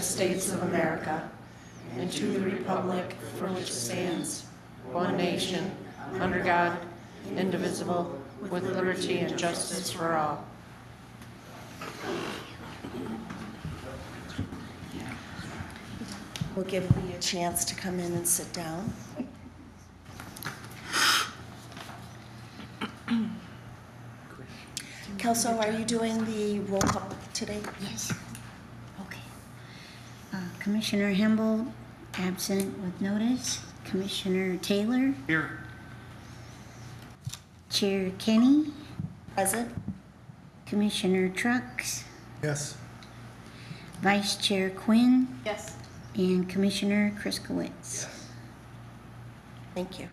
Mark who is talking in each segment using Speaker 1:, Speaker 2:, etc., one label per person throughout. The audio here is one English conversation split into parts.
Speaker 1: United States of America and to the republic for which it stands, one nation, under God, indivisible, with liberty and justice for all.
Speaker 2: We'll give Lee a chance to come in and sit down. Kelso, are you doing the roll call today?
Speaker 3: Yes. Okay. Commissioner Hempel, absent with notice. Commissioner Taylor.
Speaker 4: Here.
Speaker 3: Chair Kenny.
Speaker 2: Present?
Speaker 3: Commissioner Trucks.
Speaker 4: Yes.
Speaker 3: Vice Chair Quinn.
Speaker 1: Yes.
Speaker 3: And Commissioner Kriskowitz.
Speaker 2: Thank you.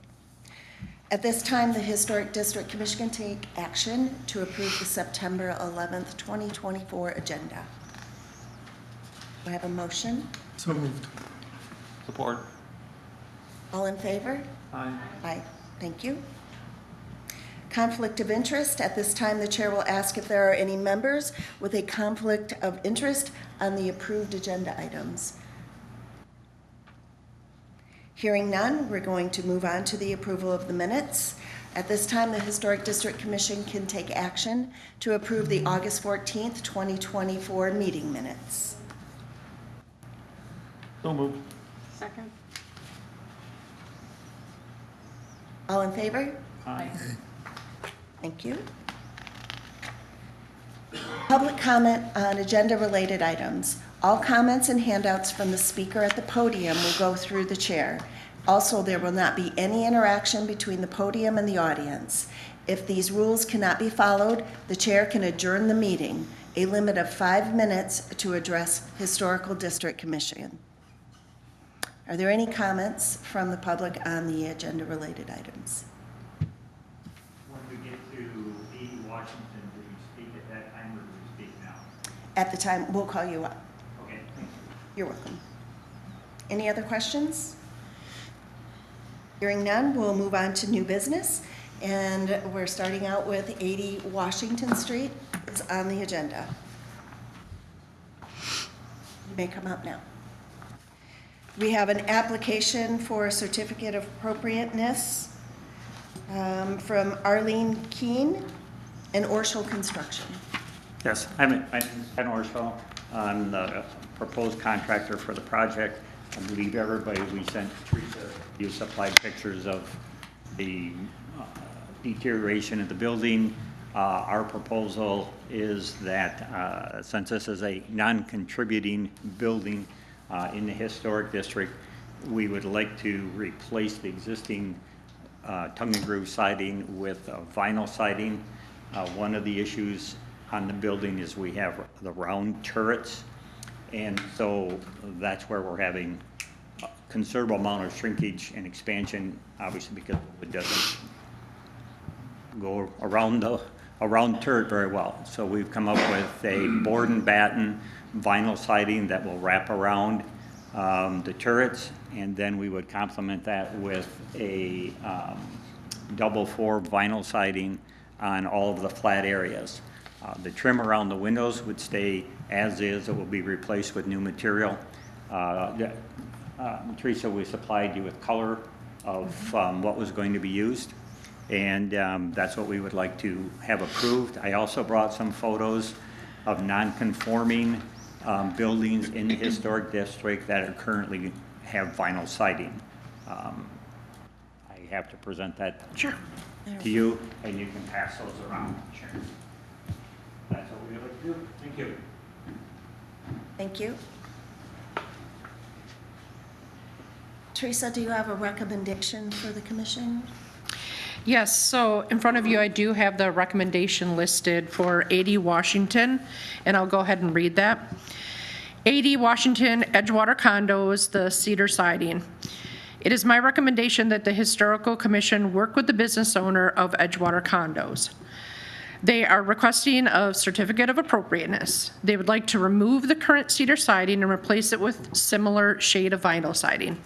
Speaker 2: At this time, the Historic District Commission can take action to approve the September 11th, 2024 agenda. Do I have a motion?
Speaker 4: So moved. Support.
Speaker 2: All in favor?
Speaker 4: Aye.
Speaker 2: Aye. Thank you. Conflict of interest. At this time, the chair will ask if there are any members with a conflict of interest on the approved agenda items. Hearing none, we're going to move on to the approval of the minutes. At this time, the Historic District Commission can take action to approve the August 14th, 2024 meeting minutes.
Speaker 4: So moved.
Speaker 1: Second.
Speaker 2: All in favor?
Speaker 4: Aye.
Speaker 2: Thank you. Public comment on agenda-related items. All comments and handouts from the speaker at the podium will go through the chair. Also, there will not be any interaction between the podium and the audience. If these rules cannot be followed, the chair can adjourn the meeting, a limit of 5 minutes to address Historical District Commission. Are there any comments from the public on the agenda-related items?
Speaker 5: When we get to 80 Washington, do we speak at that time or do we speak now?
Speaker 2: At the time, we'll call you up.
Speaker 5: Okay, thank you.
Speaker 2: You're welcome. Any other questions? Hearing none, we'll move on to new business. And we're starting out with 80 Washington Street. It's on the agenda. You may come up now. We have an application for a certificate of appropriateness from Arlene Keene and Orschel Construction.
Speaker 5: Yes, I'm Ken Orschel. I'm the proposed contractor for the project. I believe everybody, we sent Teresa, you supplied pictures of the deterioration of the building. Our proposal is that since this is a non-contributing building in the historic district, we would like to replace the existing tongue and groove siding with vinyl siding. One of the issues on the building is we have the round turrets, and so that's where we're having a considerable amount of shrinkage and expansion, obviously because it doesn't go around the turret very well. So we've come up with a board and batten vinyl siding that will wrap around the turrets, and then we would complement that with a double four vinyl siding on all of the flat areas. The trim around the windows would stay as is. It will be replaced with new material. Teresa, we supplied you with color of what was going to be used, and that's what we would like to have approved. I also brought some photos of non-conforming buildings in the historic district that are currently have vinyl siding. I have to present that to you, and you can pass those around. Sure. That's what we would like to do. Thank you.
Speaker 2: Thank you. Teresa, do you have a recommendation for the commission?
Speaker 1: Yes, so in front of you, I do have the recommendation listed for 80 Washington, and I'll go ahead and read that. 80 Washington Edgewater condos, the cedar siding. It is my recommendation that the Historical Commission work with the business owner of Edgewater condos. They are requesting a certificate of appropriateness. They would like to remove the current cedar siding and replace it with similar shade of vinyl siding.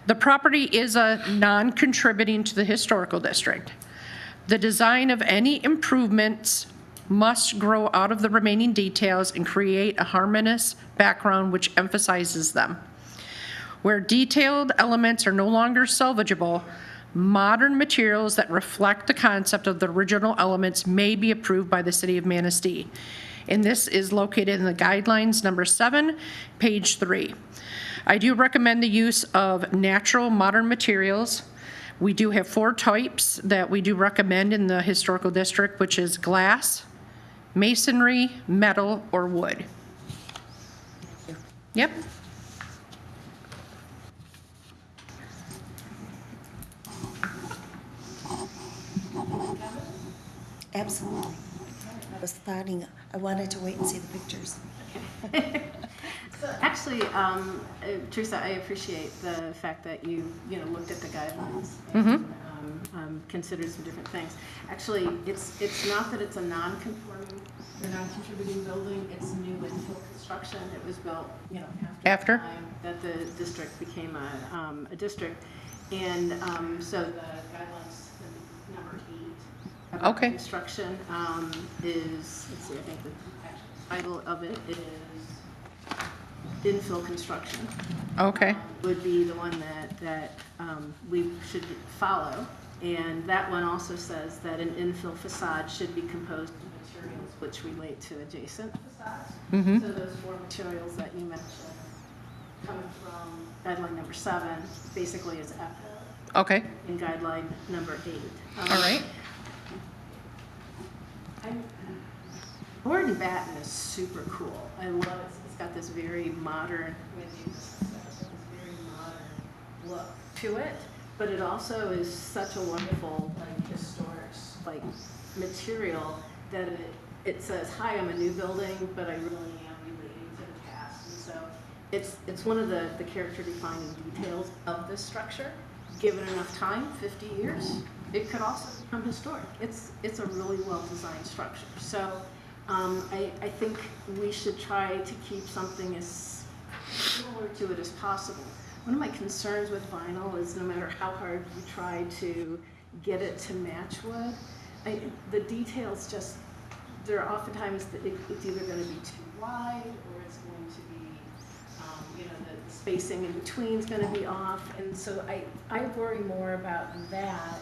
Speaker 1: The property is a non-contributing to the historical district. The design of any improvements must grow out of the remaining details and create a harmonious background which emphasizes them. Where detailed elements are no longer salvageable, modern materials that reflect the concept of the original elements may be approved by the City of Manistee. And this is located in the guidelines number 7, page 3. I do recommend the use of natural modern materials. We do have 4 types that we do recommend in the historical district, which is glass, masonry, metal, or wood. Yep.
Speaker 2: Absolutely. I wanted to wait and see the pictures.
Speaker 6: So actually, Teresa, I appreciate the fact that you looked at the guidelines and considered some different things. Actually, it's not that it's a non-conforming or non-contributing building. It's new infill construction. It was built, after the time that the district became a district, and so the guidelines number 8 about
Speaker 1: Okay.
Speaker 6: construction is, let's see, I think the actual title of it is infill construction.
Speaker 1: Okay.
Speaker 6: Would be the one that we should follow. And that one also says that an infill facade should be composed of materials which relate to adjacent facades. So those 4 materials that you mentioned coming from guideline number 7 basically is echoed
Speaker 1: Okay.
Speaker 6: in guideline number 8.
Speaker 1: All right.
Speaker 6: Board and batten is super cool. I love it. It's got this very modern, very modern look to it, but it also is such a wonderful, historic, material that it says, "Hi, I'm a new building, but I really am relating to the past." And so it's one of the character-defining details of this structure. Given enough time, 50 years, it could also become historic. It's a really well-designed structure. So I think we should try to keep something as similar to it as possible. One of my concerns with vinyl is no matter how hard you try to get it to match wood, the details just, there are oftentimes it's either going to be too wide or it's going to be, the spacing in between is going to be off. And so I worry more about that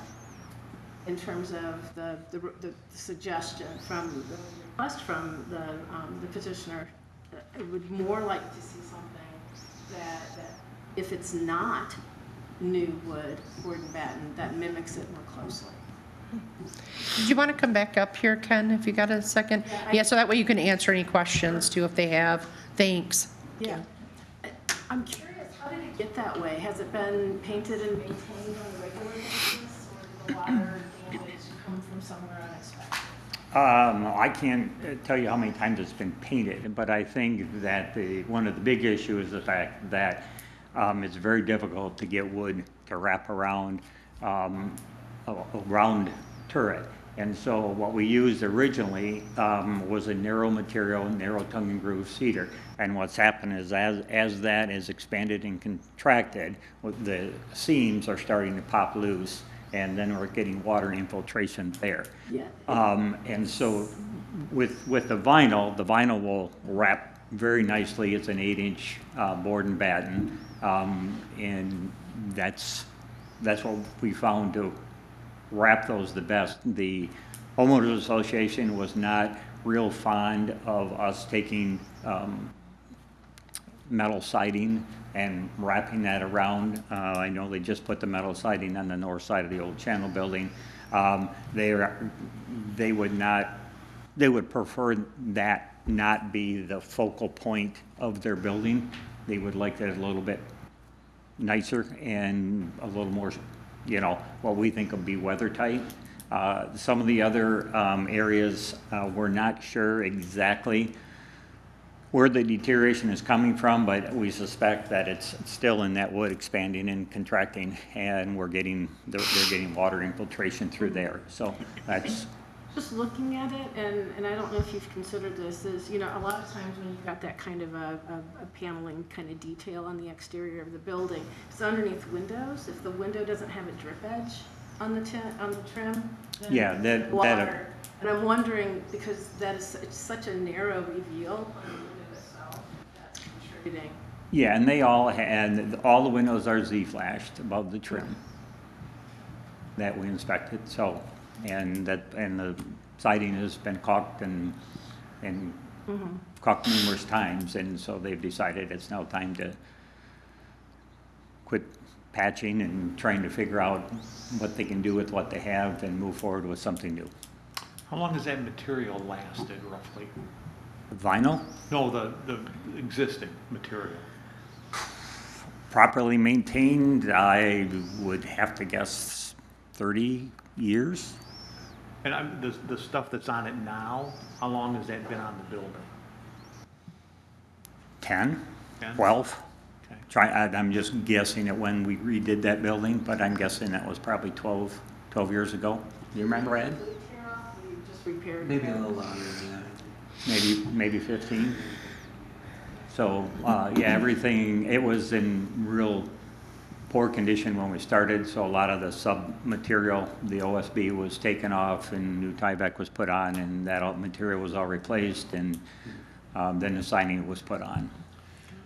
Speaker 6: in terms of the suggestion from the request from the petitioner. I would more like to see something that if it's not new wood, board and batten, that mimics it more closely.
Speaker 1: Did you want to come back up here, Ken, if you got a second? Yeah, so that way you can answer any questions too if they have. Thanks.
Speaker 6: Yeah. I'm curious, how did it get that way? Has it been painted and maintained on a regular basis, or did the water damage come from somewhere unexpected?
Speaker 5: I can't tell you how many times it's been painted, but I think that one of the big issues is the fact that it's very difficult to get wood to wrap around a round turret. And so what we used originally was a narrow material, narrow tongue and groove cedar. And what's happened is as that is expanded and contracted, the seams are starting to pop loose, and then we're getting water infiltration there.
Speaker 6: Yeah.
Speaker 5: And so with the vinyl will wrap very nicely. It's an 8-inch board and batten, and that's what we found to wrap those the best. The homeowners association was not real fond of us taking metal siding and wrapping that around. I know they just put the metal siding on the north side of the old Channel building. They would prefer that not be the focal point of their building. They would like that a little bit nicer and a little more, what we think will be weather tight. Some of the other areas, we're not sure exactly where the deterioration is coming from, but we suspect that it's still in that wood expanding and contracting, and they're getting water infiltration through there. So that's
Speaker 6: Just looking at it, and I don't know if you've considered this, is, a lot of times when you've got that kind of a paneling kind of detail on the exterior of the building, it's underneath windows. If the window doesn't have a drip edge, on the trim?
Speaker 5: Yeah, that-
Speaker 6: Water. And I'm wondering, because that is, it's such a narrow reveal on the window itself, that's contributing.
Speaker 5: Yeah, and they all had, all the windows are Z-flashed above the trim that we inspected, so, and the siding has been caulked and caulked numerous times, and so they've decided it's now time to quit patching and trying to figure out what they can do with what they have and move forward with something new.
Speaker 7: How long has that material lasted roughly?
Speaker 5: Vinyl,
Speaker 7: No, the existing material.
Speaker 5: properly maintained, I would have to guess 30 years.
Speaker 7: And the stuff that's on it now, how long has that been on the building?
Speaker 5: 10,
Speaker 7: 10?
Speaker 5: 12.
Speaker 7: Okay.
Speaker 5: I'm just guessing at when we redid that building, but I'm guessing that was probably 12 years ago. Do you remember, Ed?
Speaker 6: Tear off, or you just repaired it?
Speaker 4: Maybe a little longer than that.
Speaker 5: Maybe 15. So, yeah, everything, it was in real poor condition when we started, so a lot of the sub-material, the OSB was taken off and new Tyvek was put on, and that all material was all replaced, and then the siding was put on.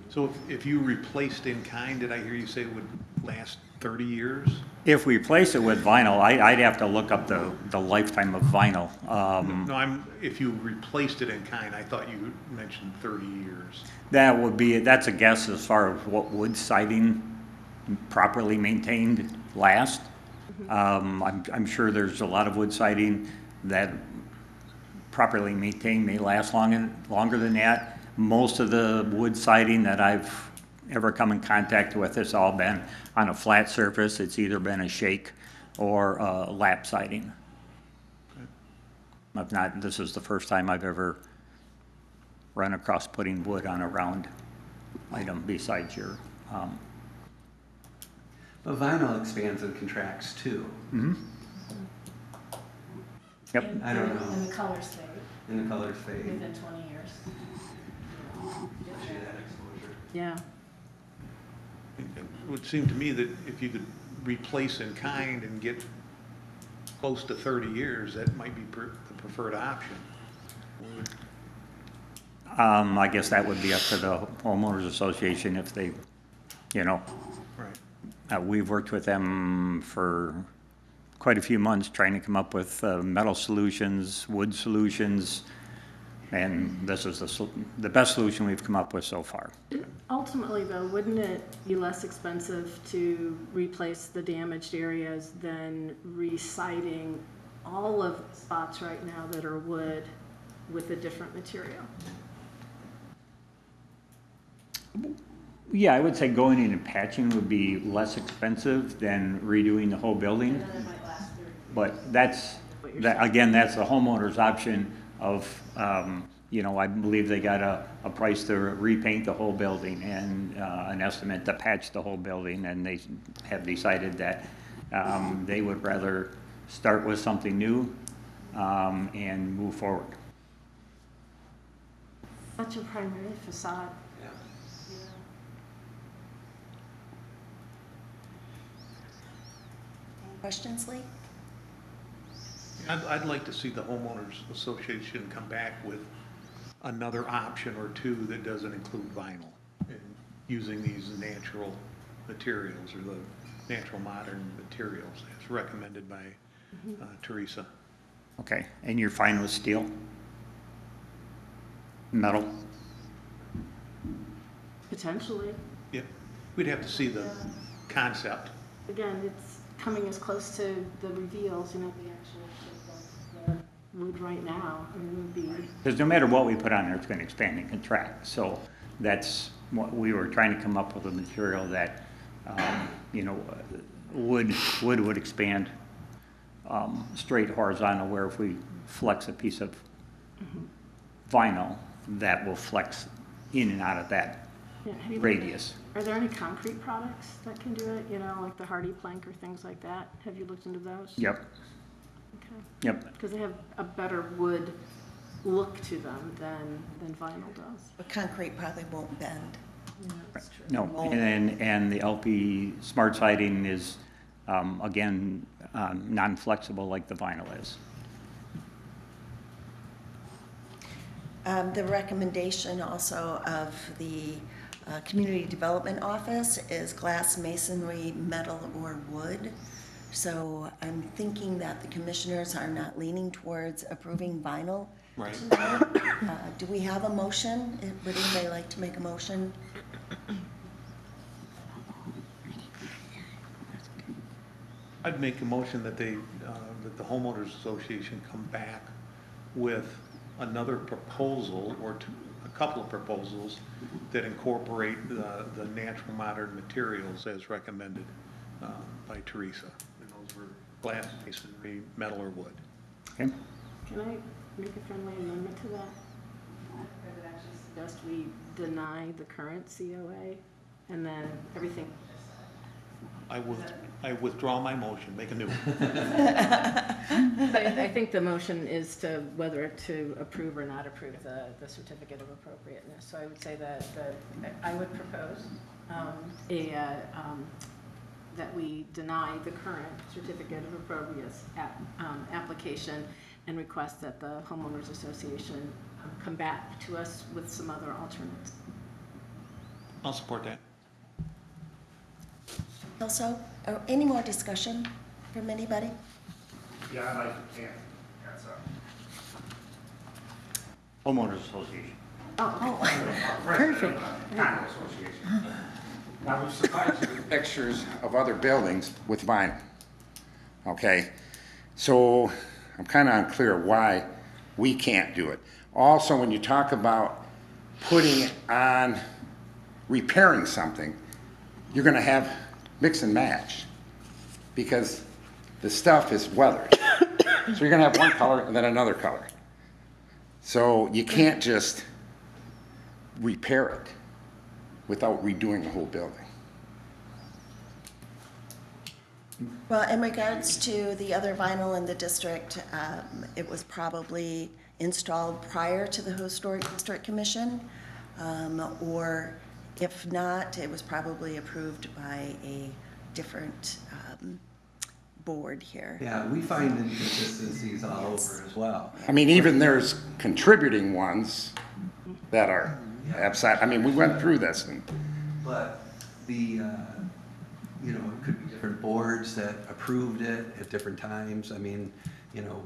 Speaker 7: So if you replaced in kind, did I hear you say it would last 30 years?
Speaker 5: If we replace it with vinyl, I'd have to look up the lifetime of vinyl.
Speaker 7: No, if you replaced it in kind, I thought you mentioned 30 years.
Speaker 5: That's a guess as far as what wood siding properly maintained last. I'm sure there's a lot of wood siding that properly maintained may last longer than that. Most of the wood siding that I've ever come in contact with has all been on a flat surface. It's either been a shake or a lap siding. This is the first time I've ever run across putting wood on a round item besides your,
Speaker 4: But vinyl expands and contracts too.
Speaker 5: yep.
Speaker 4: I don't know.
Speaker 6: And the colors fade
Speaker 4: And the colors fade.
Speaker 6: within 20 years.
Speaker 4: Especially that exposure.
Speaker 6: Yeah.
Speaker 7: It would seem to me that if you could replace in kind and get close to 30 years, that might be the preferred option.
Speaker 5: I guess that would be up to the homeowners association if they, you know,
Speaker 7: Right.
Speaker 5: we've worked with them for quite a few months trying to come up with metal solutions, wood solutions, and this is the best solution we've come up with so far.
Speaker 6: Ultimately, though, wouldn't it be less expensive to replace the damaged areas than re-siding all of the spots right now that are wood with a different material?
Speaker 5: Yeah, I would say going in and patching would be less expensive than redoing the whole building.
Speaker 6: And then it might last 30 years.
Speaker 5: But that's the homeowner's option of, you know, I believe they got a price to repaint the whole building and an estimate to patch the whole building, and they have decided that they would rather start with something new and move forward.
Speaker 6: Such a primary facade.
Speaker 4: Yeah.
Speaker 2: Any questions, Lee?
Speaker 7: I'd like to see the homeowners association come back with another option or two that doesn't include vinyl, and using these natural materials or the natural modern materials as recommended by Teresa.
Speaker 5: Okay, and you're fine with steel? Metal?
Speaker 6: Potentially.
Speaker 7: Yeah, we'd have to see the concept.
Speaker 6: Again, it's coming as close to the reveals, you know, the actual shape of the wood right now. I mean, it would be,
Speaker 5: Because no matter what we put on there, it's going to expand and contract. So that's what we were trying to come up with, a material that, you know, wood would expand straight horizontal, where if we flex a piece of vinyl, that will flex in and out of that
Speaker 6: yeah, have you looked at-
Speaker 5: radius.
Speaker 6: Are there any concrete products that can do it, you know, like the hardy plank or things like that? Have you looked into those?
Speaker 5: Yep,
Speaker 6: Okay.
Speaker 5: yep.
Speaker 6: Because they have a better wood look to them than vinyl does.
Speaker 2: But concrete probably won't bend.
Speaker 6: Yeah, that's true.
Speaker 5: No, and the LP smart siding is, again, non-flexible like the vinyl is.
Speaker 2: The recommendation also of the Community Development Office is glass, masonry, metal, or wood. So I'm thinking that the commissioners are not leaning towards approving vinyl.
Speaker 7: Right.
Speaker 2: Do we have a motion? Would anybody like to make a motion?
Speaker 7: I'd make a motion that they, that the homeowners association come back with another proposal or two, a couple of proposals that incorporate the natural modern materials as recommended by Teresa. And those were glass, masonry, metal, or wood.
Speaker 5: Okay?
Speaker 6: Can I make a friendly amendment to that? I would actually suggest we deny the current COA and then everything.
Speaker 7: I withdraw my motion, make a new one.
Speaker 6: I think the motion is to whether to approve or not approve the certificate of appropriateness. So I would say that I would propose that we deny the current certificate of appropriateness application and request that the homeowners association come back to us with some other alternatives.
Speaker 7: I'll support that.
Speaker 2: Also, any more discussion from anybody?
Speaker 8: Yeah, I'd like to, that's
Speaker 5: Homeowners Association.
Speaker 3: Perfect.
Speaker 8: condo association. Now, we've supplied you with pictures of other buildings with vinyl. Okay, so I'm kind of unclear why we can't do it. Also, when you talk about putting it on, repairing something, you're gonna have mix and match because the stuff is weathered. So you're gonna have one color and then another color. So you can't just repair it without redoing the whole building.
Speaker 2: Well, in regards to the other vinyl in the district, it was probably installed prior to the Historic District Commission, or if not, it was probably approved by a different board here.
Speaker 4: Yeah, we find inconsistencies all over as well.
Speaker 8: I mean, even there's contributing ones that are upside, I mean, we went through this and,
Speaker 4: But the, it could be different boards that approved it at different times. I mean,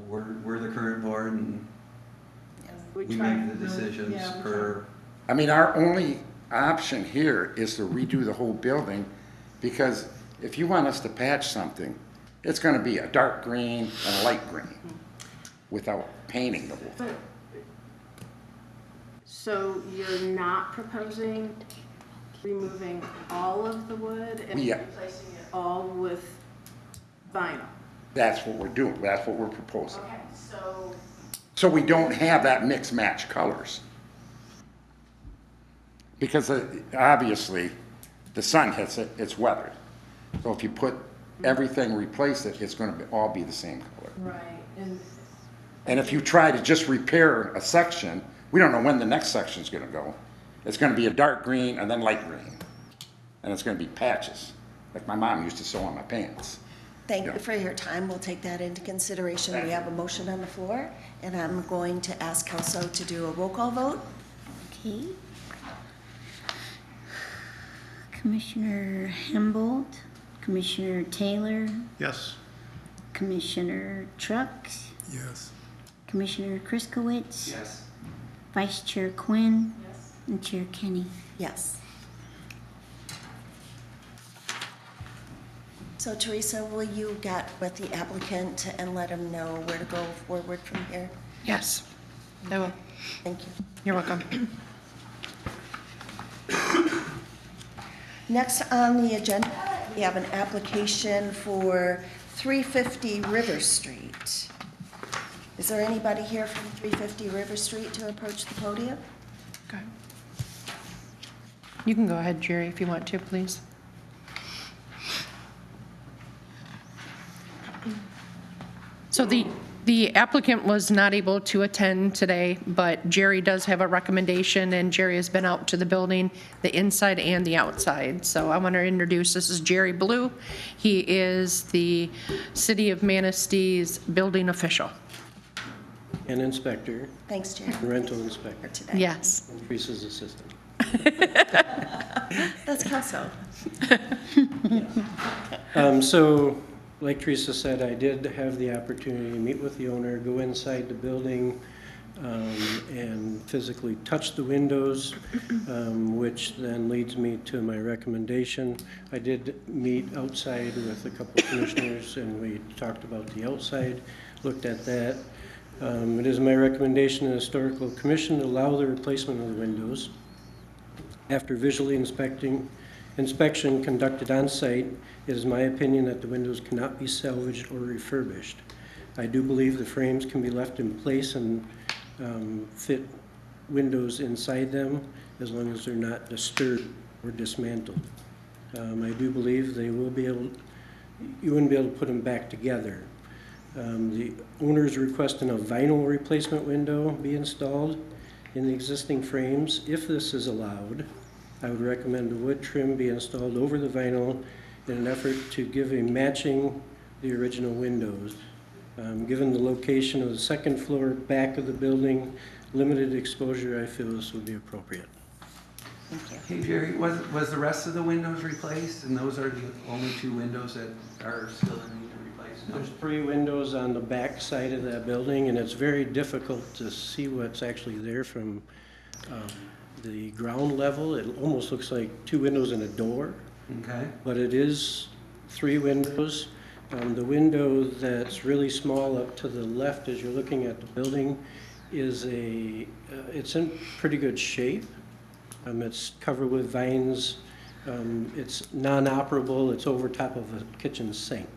Speaker 4: we're the current board and we make the decisions per,
Speaker 8: I mean, our only option here is to redo the whole building, because if you want us to patch something, it's gonna be a dark green and a light green without painting the whole thing.
Speaker 6: So you're not proposing removing all of the wood and
Speaker 8: Yeah.
Speaker 6: replacing it all with vinyl?
Speaker 8: That's what we're doing, that's what we're proposing.
Speaker 6: Okay, so
Speaker 8: So we don't have that mix match colors. Because obviously, the sun hits it, it's weathered. So if you put everything, replace it, it's gonna all be the same color.
Speaker 6: right,
Speaker 8: And if you try to just repair a section, we don't know when the next section's gonna go. It's gonna be a dark green and then light green. And it's gonna be patches, like my mom used to sew on my pants.
Speaker 2: Thank
Speaker 8: Yeah.
Speaker 2: you for your time. We'll take that into consideration. We have a motion on the floor, and I'm going to ask Kelso to do a roll call vote.
Speaker 3: Okay. Commissioner Humboldt, Commissioner Taylor,
Speaker 7: Yes?
Speaker 3: Commissioner Trucks,
Speaker 7: Yes.
Speaker 3: Commissioner Kriskowitz,
Speaker 4: yes.
Speaker 3: Vice Chair Quinn,
Speaker 6: yes.
Speaker 3: and Chair Kenny.
Speaker 2: Yes. So Teresa, will you get with the applicant and let him know where to go forward from here?
Speaker 1: Yes, I will.
Speaker 2: Thank you.
Speaker 1: You're welcome.
Speaker 2: Next on the agenda, we have an application for 350 River Street. Is there anybody here from 350 River Street to approach the podium?
Speaker 1: Okay. You can go ahead, Jerry, if you want to, please. So the The applicant was not able to attend today, but Jerry does have a recommendation, and Jerry has been out to the building, the inside and the outside. So I want to introduce, this is Jerry Blue. He is the City of Manistee's building official.
Speaker 9: And inspector,
Speaker 2: Thanks, Jerry.
Speaker 9: rental inspector,
Speaker 2: For today.
Speaker 1: Yes.
Speaker 9: Teresa's assistant.
Speaker 2: That's Kelso.
Speaker 9: So, like Teresa said, I did have the opportunity to meet with the owner, go inside the building, and physically touch the windows, which then leads me to my recommendation. I did meet outside with a couple of commissioners, and we talked about the outside, looked at that. It is my recommendation to the Historical Commission to allow the replacement of the windows. After visually inspection conducted on site, it is my opinion that the windows cannot be salvaged or refurbished. I do believe the frames can be left in place and fit windows inside them as long as they're not disturbed or dismantled. I do believe they will be able, you wouldn't be able to put them back together. The owner is requesting a vinyl replacement window be installed in the existing frames. If this is allowed, I would recommend a wood trim be installed over the vinyl in an effort to give a matching the original windows. Given the location of the second floor back of the building, limited exposure, I feel this would be appropriate.
Speaker 4: Hey Jerry, was the rest of the windows replaced, and those are the only two windows that are still in need to replace? No?
Speaker 9: There's 3 windows on the back side of that building, and it's very difficult to see what's actually there from the ground level. It almost looks like 2 windows and a door,
Speaker 4: Okay.
Speaker 9: but it is 3 windows. The window that's really small up to the left as you're looking at the building is it's in pretty good shape. It's covered with vines. It's non-operable. It's over top of a kitchen sink.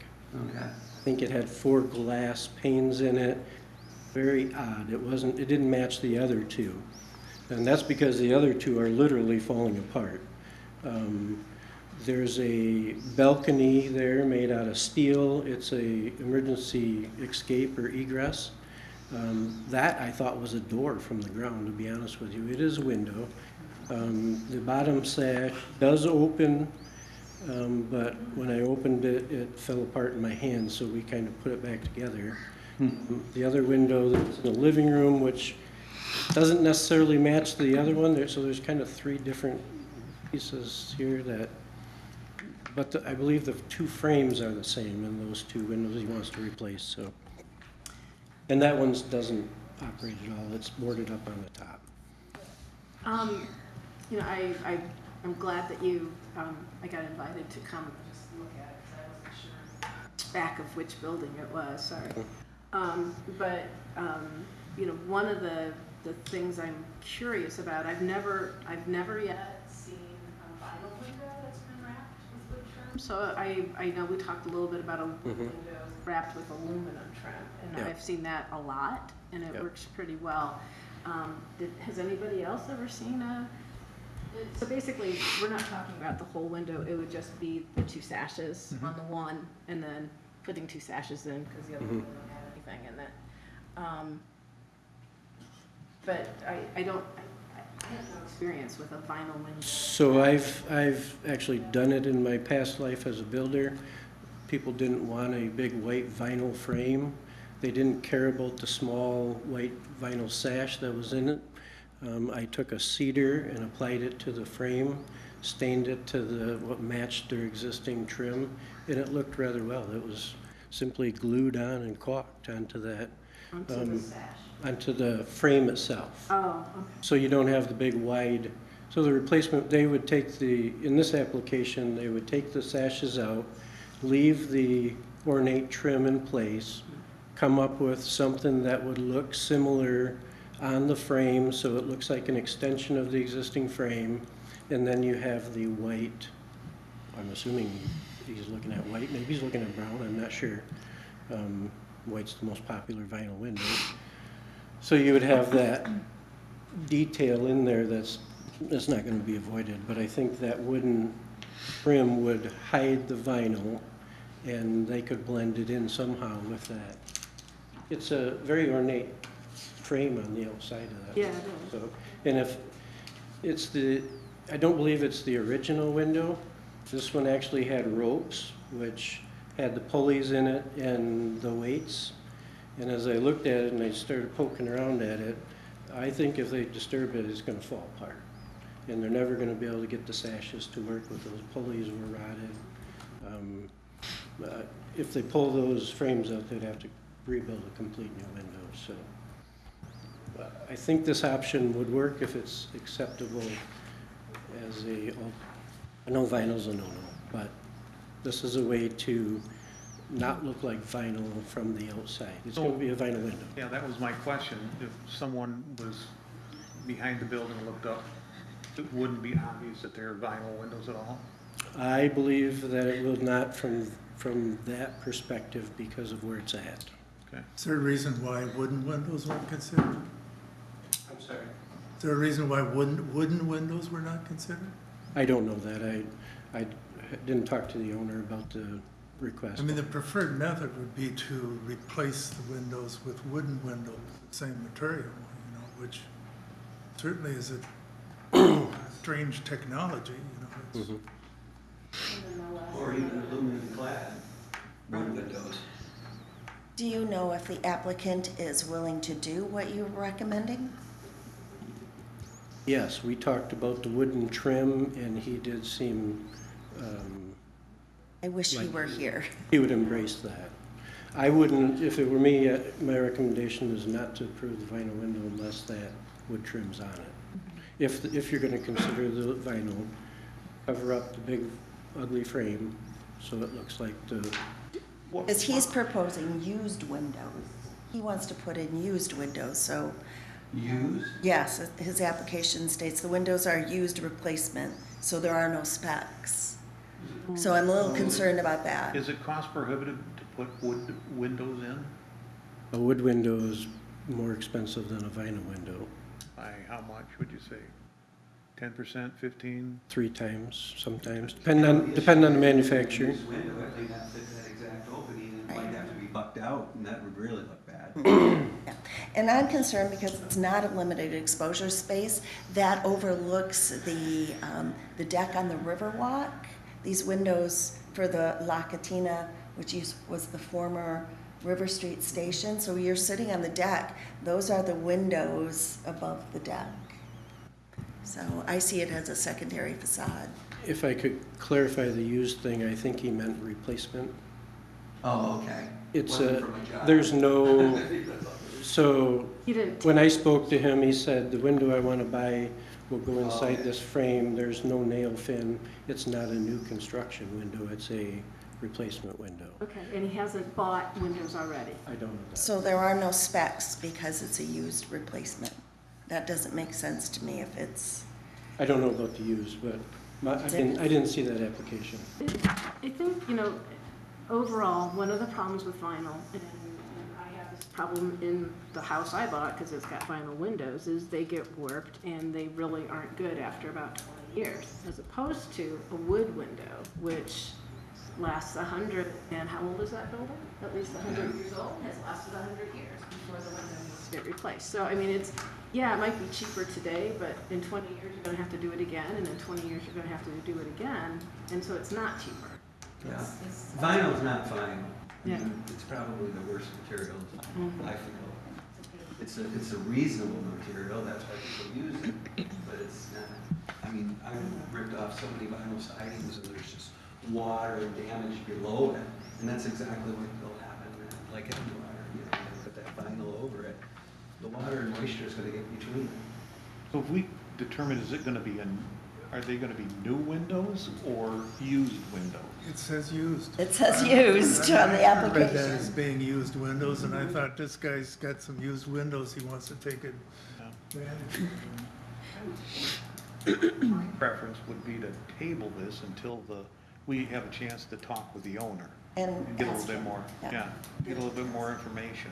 Speaker 4: Okay.
Speaker 9: I think it had 4 glass panes in it. Very odd. It didn't match the other 2. And that's because the other 2 are literally falling apart. There's a balcony there made out of steel. It's a emergency escape or egress. That I thought was a door from the ground, to be honest with you. It is a window. The bottom sash does open, but when I opened it, it fell apart in my hand, so we kind of put it back together. The other window that's in the living room, which doesn't necessarily match the other one, so there's kind of 3 different pieces here that, but I believe the 2 frames are the same in those 2 windows he wants to replace, so. And that one doesn't operate at all, it's boarded up on the top.
Speaker 6: You know, I'm glad that I got invited to come and just look at it, because I wasn't sure back of which building it was, sorry. You know, one of the things I'm curious about, I've never yet seen a vinyl window that's been wrapped with wood trim. So I know we talked a little bit about a window wrapped with aluminum trim, and
Speaker 9: Yeah.
Speaker 6: I've seen that a lot, and it
Speaker 9: Yep.
Speaker 6: works pretty well. Has anybody else ever seen so basically, we're not talking about the whole window, it would just be the 2 sashes on the one, and then putting 2 sashes in, because the other one don't have anything in it. But I have no experience with a vinyl window.
Speaker 9: So I've actually done it in my past life as a builder. People didn't want a big white vinyl frame. They didn't care about the small white vinyl sash that was in it. I took a cedar and applied it to the frame, stained it to what matched their existing trim, and it looked rather well. It was simply glued on and caulked onto that.
Speaker 6: Onto the sash.
Speaker 9: Onto the frame itself.
Speaker 6: Oh, okay.
Speaker 9: So you don't have the big wide, so the replacement, they would take in this application, they would take the sashes out, leave the ornate trim in place, come up with something that would look similar on the frame, so it looks like an extension of the existing frame, and then you have the white, I'm assuming he's looking at white, maybe he's looking at brown, I'm not sure. White's the most popular vinyl window. So you would have that detail in there that's not going to be avoided, but I think that wooden trim would hide the vinyl, and they could blend it in somehow with that. It's a very ornate frame on the outside of that.
Speaker 6: Yeah, it is.
Speaker 9: So, and if, it's the, I don't believe it's the original window. This one actually had ropes, which had the pulleys in it and the weights. And as I looked at it and I started poking around at it, I think if they disturb it, it's gonna fall apart. And they're never gonna be able to get the sashes to work with those pulleys were rotted. If they pull those frames out, they'd have to rebuild a complete new window, so. I think this option would work if it's acceptable as I know vinyl's a no-no, but this is a way to not look like vinyl from the outside. It's gonna be a vinyl window.
Speaker 7: Yeah, that was my question. If someone was behind the building and looked up, it wouldn't be obvious that they're vinyl windows at all?
Speaker 9: I believe that it will not from that perspective because of where it's at.
Speaker 7: Okay.
Speaker 10: Is there a reason why wooden windows weren't considered?
Speaker 9: I'm sorry?
Speaker 10: Is there a reason why wooden windows were not considered?
Speaker 9: I don't know that. I didn't talk to the owner about the request.
Speaker 10: I mean, the preferred method would be to replace the windows with wooden windows, the same material, you know, which certainly is a strange technology, you know. It's,
Speaker 4: Or even aluminum clad wood windows.
Speaker 2: Do you know if the applicant is willing to do what you're recommending?
Speaker 9: Yes, we talked about the wooden trim, and he did seem,
Speaker 2: I wish he were here.
Speaker 9: he would embrace that. I wouldn't, if it were me, my recommendation is not to approve the vinyl window unless that wood trim's on it. If you're gonna consider the vinyl, cover up the big ugly frame so it looks like the,
Speaker 2: Because he's proposing used windows. He wants to put in used windows, so,
Speaker 4: Used?
Speaker 2: yes, his application states the windows are used replacement, so there are no specs. So I'm a little concerned about that.
Speaker 7: Is it cost prohibitive to put wood windows in?
Speaker 9: a wood window is more expensive than a vinyl window,
Speaker 7: By how much would you say? 10%, 15?
Speaker 9: 3 times sometimes, depending on the manufacturer.
Speaker 4: Used window, it may not fit that exact opening, and it might have to be bucked out, and that would really look bad.
Speaker 2: Yeah. And I'm concerned because it's not a limited exposure space. That overlooks the deck on the Riverwalk. These windows for the La Catina, which was the former River Street Station. So you're sitting on the deck. Those are the windows above the deck. So I see it as a secondary facade.
Speaker 9: If I could clarify the used thing, I think he meant replacement.
Speaker 4: Oh, okay.
Speaker 9: It's
Speaker 4: Wasn't from a job.
Speaker 9: there's no, so
Speaker 6: You didn't.
Speaker 9: when I spoke to him, he said, the window I want to buy will go inside
Speaker 4: okay.
Speaker 9: this frame. There's no nail fin. It's not a new construction window. It's a replacement window.
Speaker 6: Okay, and he hasn't bought windows already.
Speaker 9: I don't know that.
Speaker 2: So there are no specs because it's a used replacement. That doesn't make sense to me if it's,
Speaker 9: I don't know about the used, but I didn't see that application.
Speaker 6: I think, you know, overall, one of the problems with vinyl, and I have this problem in the house I bought because it's got vinyl windows, is they get warped and they really aren't good after about 20 years, as opposed to a wood window, which lasts 100, and how old is that building? At least 100 years old, has lasted 100 years before the window needs to get replaced. So, I mean, it's, yeah, it might be cheaper today, but in 20 years, you're gonna have to do it again, and in 20 years, you're gonna have to do it again, and so it's not cheaper.
Speaker 4: Yeah. Vinyl's not vinyl.
Speaker 6: Yeah.
Speaker 4: It's probably the worst material, I feel. It's a reasonable material, that's why people use it, but it's not. I mean, I've ripped off so many vinyl sidings and there's just water and damage below it, and that's exactly what will happen, like underwater, you know, you put that vinyl over it. The water and moisture is gonna get between them.
Speaker 7: So if we determine, is it gonna be are they gonna be new windows or used windows?
Speaker 10: it says used.
Speaker 2: it says used on the
Speaker 10: I read that as
Speaker 2: application.
Speaker 10: being used windows, and I thought, this guy's got some used windows, he wants to take it.
Speaker 7: My preference would be to table this until we have a chance to talk with the owner.
Speaker 2: And
Speaker 7: Get a
Speaker 2: ask
Speaker 7: little bit
Speaker 2: him.
Speaker 7: more,
Speaker 2: Yeah.
Speaker 7: get a little bit more information.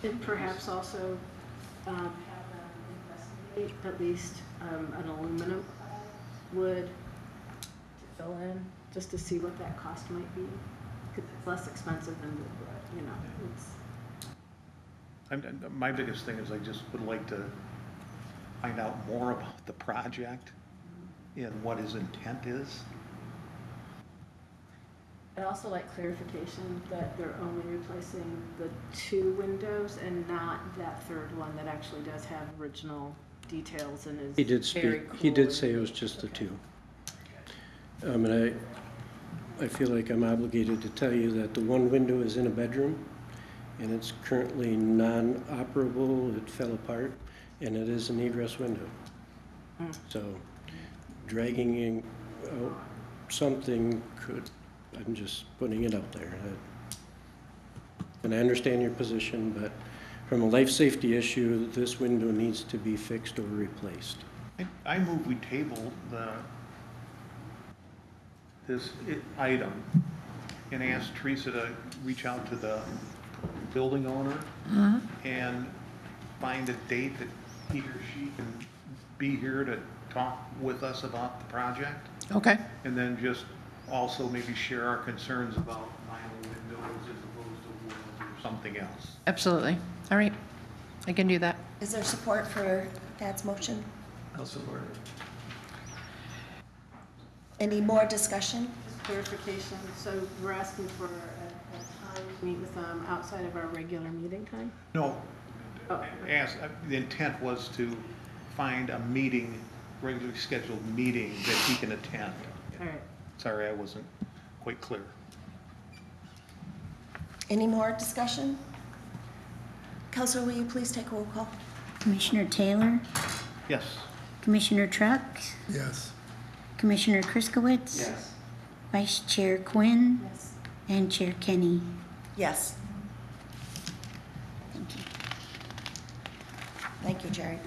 Speaker 6: And perhaps also have them investigate at least an aluminum wood to fill in, just to see what that cost might be. Because it's less expensive than wood, you know. It's,
Speaker 7: My biggest thing is I just would like to find out more about the project and what his intent is.
Speaker 6: I'd also like clarification that they're only replacing the 2 windows and not that third one that actually does have original details and is
Speaker 9: He did
Speaker 6: very
Speaker 9: speak,
Speaker 6: cool.
Speaker 9: he did say it was just the two. And I feel like I'm obligated to tell you that the one window is in a bedroom, and it's currently non-operable, it fell apart, and it is an egress window. So dragging in out something could, I'm just putting it out there. And I understand your position, but from a life safety issue, this window needs to be fixed or replaced.
Speaker 7: I move we table this item and ask Teresa to reach out to the building owner and find a date that he or she can be here to talk with us about the project.
Speaker 1: Okay,
Speaker 7: And then just also maybe share our concerns about vinyl windows as opposed to wood or something else.
Speaker 1: absolutely. All right, I can do that.
Speaker 2: Is there support for Thad's motion?
Speaker 4: I'll support it.
Speaker 2: Any more discussion?
Speaker 6: Just clarification, so we're asking for a time to meet with them outside of our regular meeting time?
Speaker 7: No,
Speaker 6: Oh.
Speaker 7: the intent was to find a meeting, regularly scheduled meeting that he can attend.
Speaker 6: All right.
Speaker 7: Sorry, I wasn't quite clear.
Speaker 2: Any more discussion? Counselor, will you please take a roll call?
Speaker 3: Commissioner Taylor,
Speaker 7: Yes.
Speaker 3: Commissioner Trucks,
Speaker 10: Yes.
Speaker 3: Commissioner Kriskowitz. Vice Chair Quinn.
Speaker 6: Yes.
Speaker 3: And Chair Kenny.
Speaker 2: Yes.
Speaker 3: Thank you.
Speaker 2: Thank you, Jerry.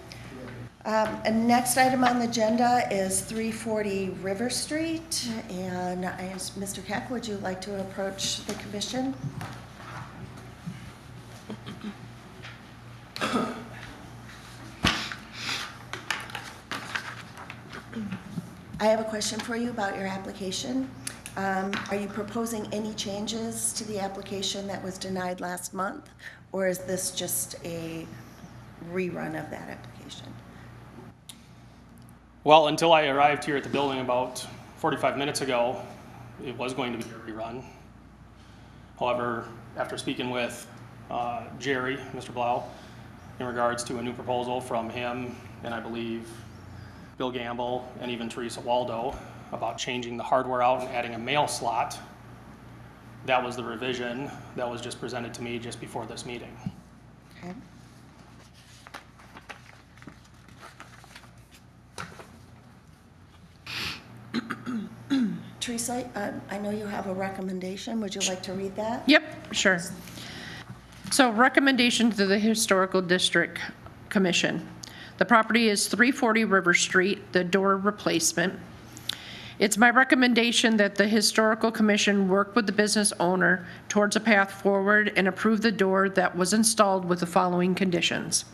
Speaker 2: And next item on the agenda is 340 River Street. And Mr. Keck, would you like to approach the commission? I have a question for you about your application. Are you proposing any changes to the application that was denied last month? Or is this just a rerun of that application?
Speaker 11: Well, until I arrived here at the building about 45 minutes ago, it was going to be a rerun. However, after speaking with Jerry, Mr. Blau, in regards to a new proposal from him, and I believe Bill Gamble, and even Teresa Waldo, about changing the hardware out and adding a mail slot, that was the revision that was just presented to me just before this meeting.
Speaker 2: Okay. Teresa, I know you have a recommendation. Would you like to read that?
Speaker 1: Yep, sure. So recommendation to the Historical District Commission. The property is 340 River Street, the door replacement. It's my recommendation that the Historical Commission work with the business owner towards a path forward and approve the door that was installed with the following conditions.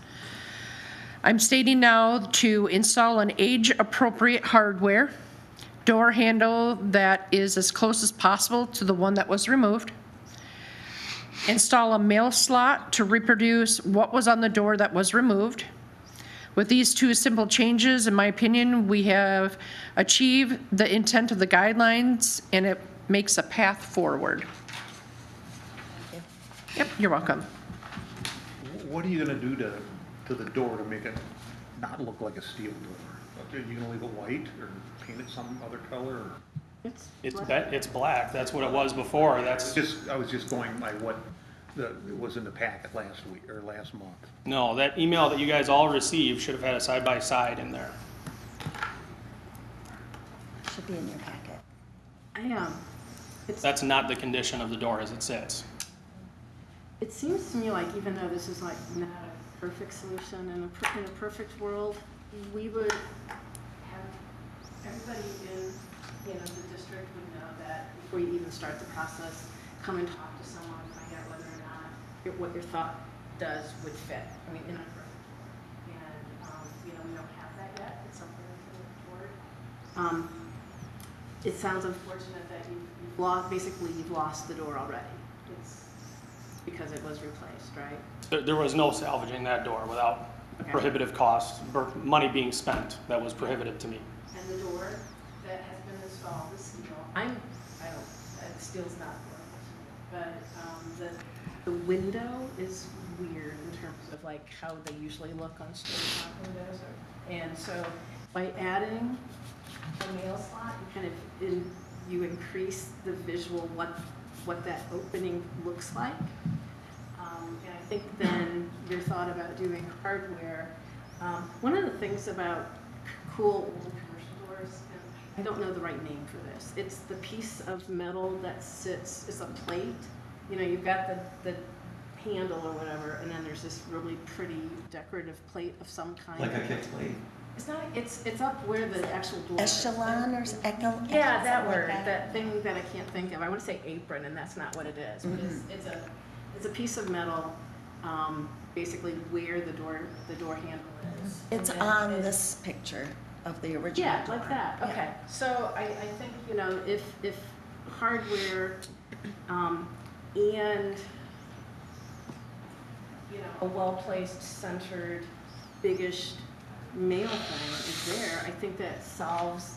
Speaker 1: I'm stating now to install an age-appropriate hardware, door handle that is as close as possible to the one that was removed, install a mail slot to reproduce what was on the door that was removed. With these two simple changes, in my opinion, we have achieved the intent of the guidelines, and it makes a path forward. Yep, you're welcome.
Speaker 7: What are you gonna do to the door to make it not look like a steel door? Are you gonna leave it white or paint it some other color or?
Speaker 11: It's black, that's what it was before, that's,
Speaker 7: I was just going by what was in the packet last week or last month.
Speaker 11: no, that email that you guys all received should have had a side-by-side in there.
Speaker 2: Should be in your packet.
Speaker 11: That's not the condition of the door as it sits.
Speaker 6: It seems to me like even though this is like not a perfect solution, in a perfect world, we would have everybody in, the district would know that before you even start the process, come and talk to someone, find out whether or not what your thought does would fit. I mean, in a perfect world. And, we don't have that yet. It's something we can look forward. It sounds unfortunate that you've lost the door already. It's because it was replaced, right?
Speaker 11: There was no salvaging that door without prohibitive costs, money being spent that was prohibitive to me.
Speaker 6: And the door that has been installed is steel. Steel's not good, but the window is weird in terms of like how they usually look on steel windows. And so by adding a mail slot, you increase the visual what that opening looks like. And I think then your thought about doing hardware, one of the things about cool old commercial doors, and I don't know the right name for this, it's the piece of metal that sits, it's a plate. You know, you've got the handle or whatever, and then there's this really pretty decorative plate of some kind.
Speaker 4: Like a kick plate?
Speaker 6: It's not, it's up where the actual door is.
Speaker 2: Echelon or echo?
Speaker 6: Yeah, that
Speaker 2: something like
Speaker 6: word, that thing that I can't think of. I want to say apron, and that's not what it is. But it's a piece of metal, basically where the door handle is.
Speaker 2: It's
Speaker 6: And then
Speaker 2: on this picture of the original
Speaker 6: Yeah,
Speaker 2: door.
Speaker 6: like that.
Speaker 2: Yeah.
Speaker 6: Okay. So I think if hardware and a well-placed, centered, biggish mail thing is there, I think that solves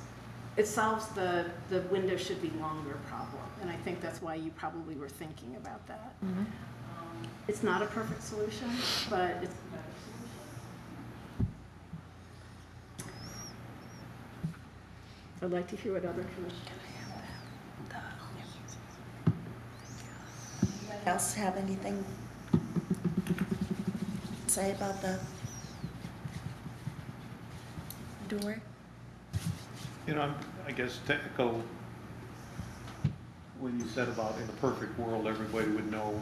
Speaker 6: the window should be longer problem. And I think that's why you probably were thinking about that. It's not a perfect solution, but it's a better solution. I'd like to hear what other commissioners
Speaker 2: Anybody else have anything to say about the door?
Speaker 7: You know, I guess to echo what you said about in the perfect world, everybody would know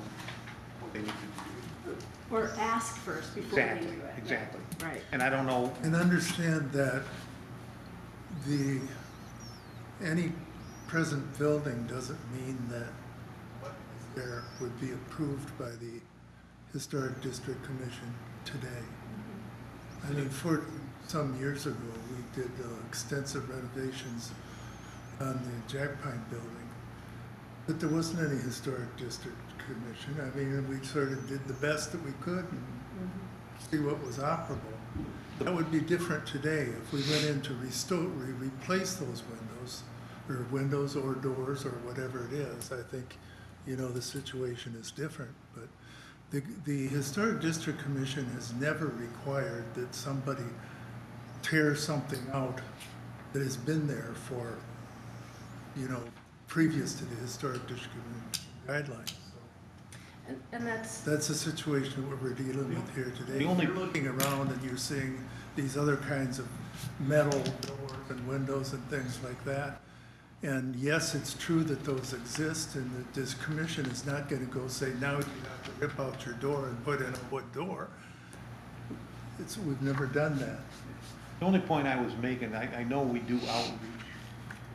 Speaker 7: what they need to do.
Speaker 6: or ask first before they do
Speaker 7: Exactly,
Speaker 6: it.
Speaker 7: exactly.
Speaker 6: Right.
Speaker 7: And I don't know,
Speaker 10: And understand that any present building doesn't mean that what is there would be approved by the Historic District Commission today. I mean, for some years ago, we did extensive renovations on the Jack Pine building, but there wasn't any Historic District Commission. I mean, we sort of did the best that we could and see what was operable. That would be different today if we went in to replace those windows or doors or whatever it is. I think, the situation is different, but the Historic District Commission has never required that somebody tear something out that has been there for, previous to the Historic District Commission guidelines.
Speaker 6: And that's
Speaker 10: That's the situation that we're dealing with here today.
Speaker 7: The only-
Speaker 10: You're looking around and you're seeing these other kinds of metal doors and windows and things like that. And yes, it's true that those exist and that this commission is not going to go say, now you have to rip out your door and put in a wood door. We've never done that.
Speaker 7: the only point I was making, I know we do outreach.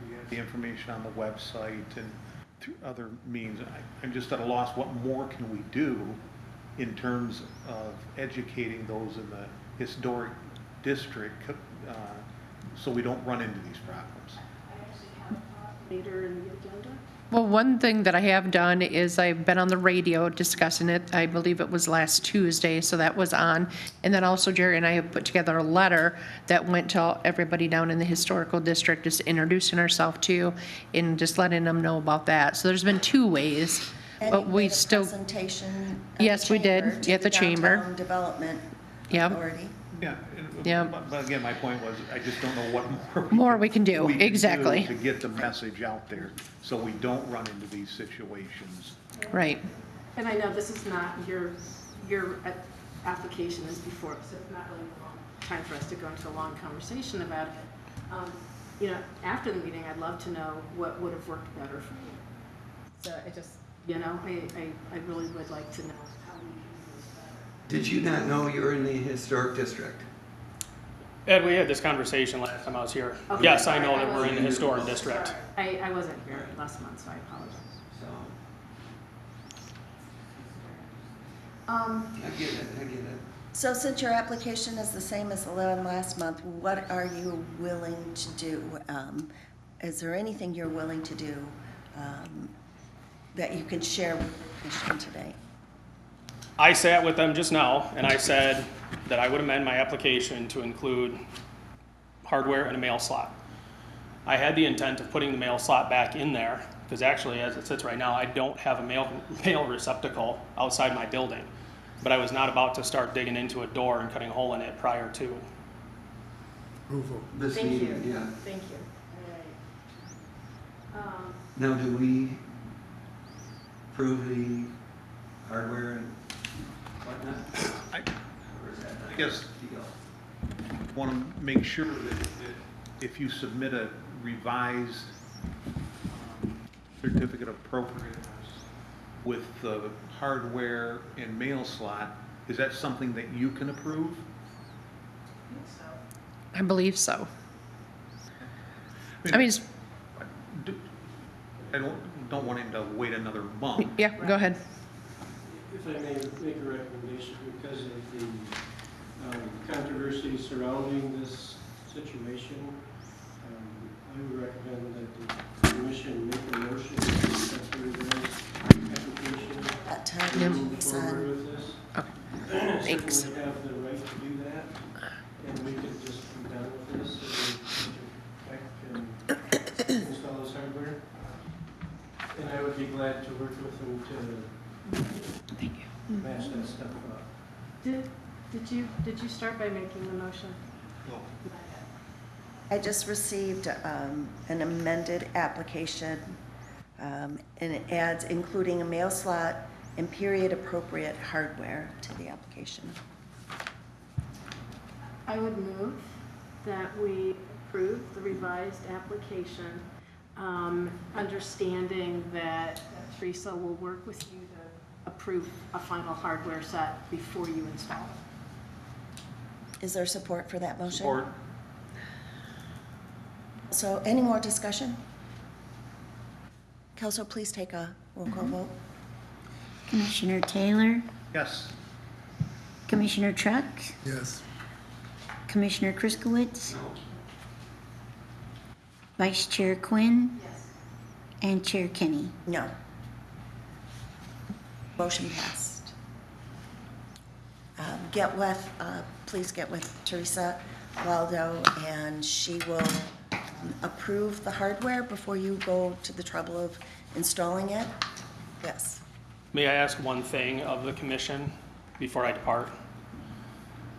Speaker 7: We have the information on the website and through other means. I'm just at a loss, what more can we do in terms of educating those in the historic district so we don't run into these problems?
Speaker 6: I actually have a thought later in the agenda.
Speaker 1: Well, one thing that I have done is I've been on the radio discussing it. I believe it was last Tuesday, so that was on. And then also Jerry and I have put together a letter that went to everybody down in the historical district, just introducing ourselves to you and just letting them know about that. So there's been 2 ways,
Speaker 2: And
Speaker 1: but
Speaker 2: you
Speaker 1: we
Speaker 2: made a
Speaker 1: still,
Speaker 2: presentation at
Speaker 1: Yes,
Speaker 2: the
Speaker 1: we did,
Speaker 2: chamber to
Speaker 1: at the chamber.
Speaker 2: Downtown Development
Speaker 1: Yep.
Speaker 2: Authority.
Speaker 7: Yeah.
Speaker 1: Yeah.
Speaker 7: But again, my point was, I just don't know what
Speaker 1: More we can do, exactly.
Speaker 7: To get the message out there, so we don't run into these situations.
Speaker 1: right.
Speaker 6: And I know this is not your application is before, so it's not really a long time for us to go into a long conversation about it. After the meeting, I'd love to know what would have worked better for you. So I just, I really would like to know how we can do this better.
Speaker 4: Did you not know you were in the historic district?
Speaker 11: Ed, we had this conversation last time I was here.
Speaker 6: Okay,
Speaker 11: Yes, I
Speaker 6: sorry,
Speaker 11: know that we're in the
Speaker 6: wasn't-
Speaker 11: historic district.
Speaker 6: Sorry. I wasn't here last month, so I apologize.
Speaker 4: So,
Speaker 6: Um,
Speaker 4: I get it.
Speaker 2: So since your application is the same as the one last month, what are you willing to do? Is there anything you're willing to do that you can share with the commission today?
Speaker 11: I sat with them just now, and I said that I would amend my application to include hardware and a mail slot. I had the intent of putting the mail slot back in there, because actually, as it sits right now, I don't have a mail receptacle outside my building. But I was not about to start digging into a door and cutting a hole in it prior to.
Speaker 10: Approval.
Speaker 4: This
Speaker 6: Thank you.
Speaker 4: meeting, yeah.
Speaker 6: Thank you. All right.
Speaker 4: Now, do we approve the hardware and whatnot?
Speaker 7: I
Speaker 4: Or is that not
Speaker 7: I guess
Speaker 4: a deal?
Speaker 7: want to make sure that if you submit a revised certificate of appropriateness with the hardware and mail slot, is that something that you can approve?
Speaker 1: I believe so. I mean, it's-
Speaker 7: I don't want him to wait another month.
Speaker 1: yeah, go ahead.
Speaker 9: If I may make a recommendation, because of the controversy surrounding this situation, I would recommend that the commission make a motion to accept the revised application
Speaker 2: That time
Speaker 1: Yeah.
Speaker 9: and
Speaker 2: will
Speaker 9: move
Speaker 2: be
Speaker 9: forward
Speaker 2: signed.
Speaker 9: with this.
Speaker 1: Okay. Thanks.
Speaker 9: Certainly have the right to do that, and we could just be done with this and check and install this hardware. And I would be glad to work with them to match that stuff up.
Speaker 6: Did you start by making the motion?
Speaker 7: Well,
Speaker 2: I just received an amended application, and it adds including a mail slot and period appropriate hardware to the application.
Speaker 6: I would move that we approve the revised application, understanding that Teresa will work with you to approve a final hardware set before you install it.
Speaker 2: Is there support for that motion?
Speaker 7: Support.
Speaker 2: So any more discussion? Kelso, please take a roll call vote.
Speaker 3: Commissioner Taylor,
Speaker 7: yes.
Speaker 3: Commissioner Trucks,
Speaker 10: Yes.
Speaker 3: Commissioner Kriskowitz, Vice Chair Quinn, and Chair Kenny.
Speaker 2: No. Motion passed. Please get with Teresa Waldo, and she will approve the hardware before you go to the trouble of installing it. Yes.
Speaker 11: May I ask one thing of the commission before I depart?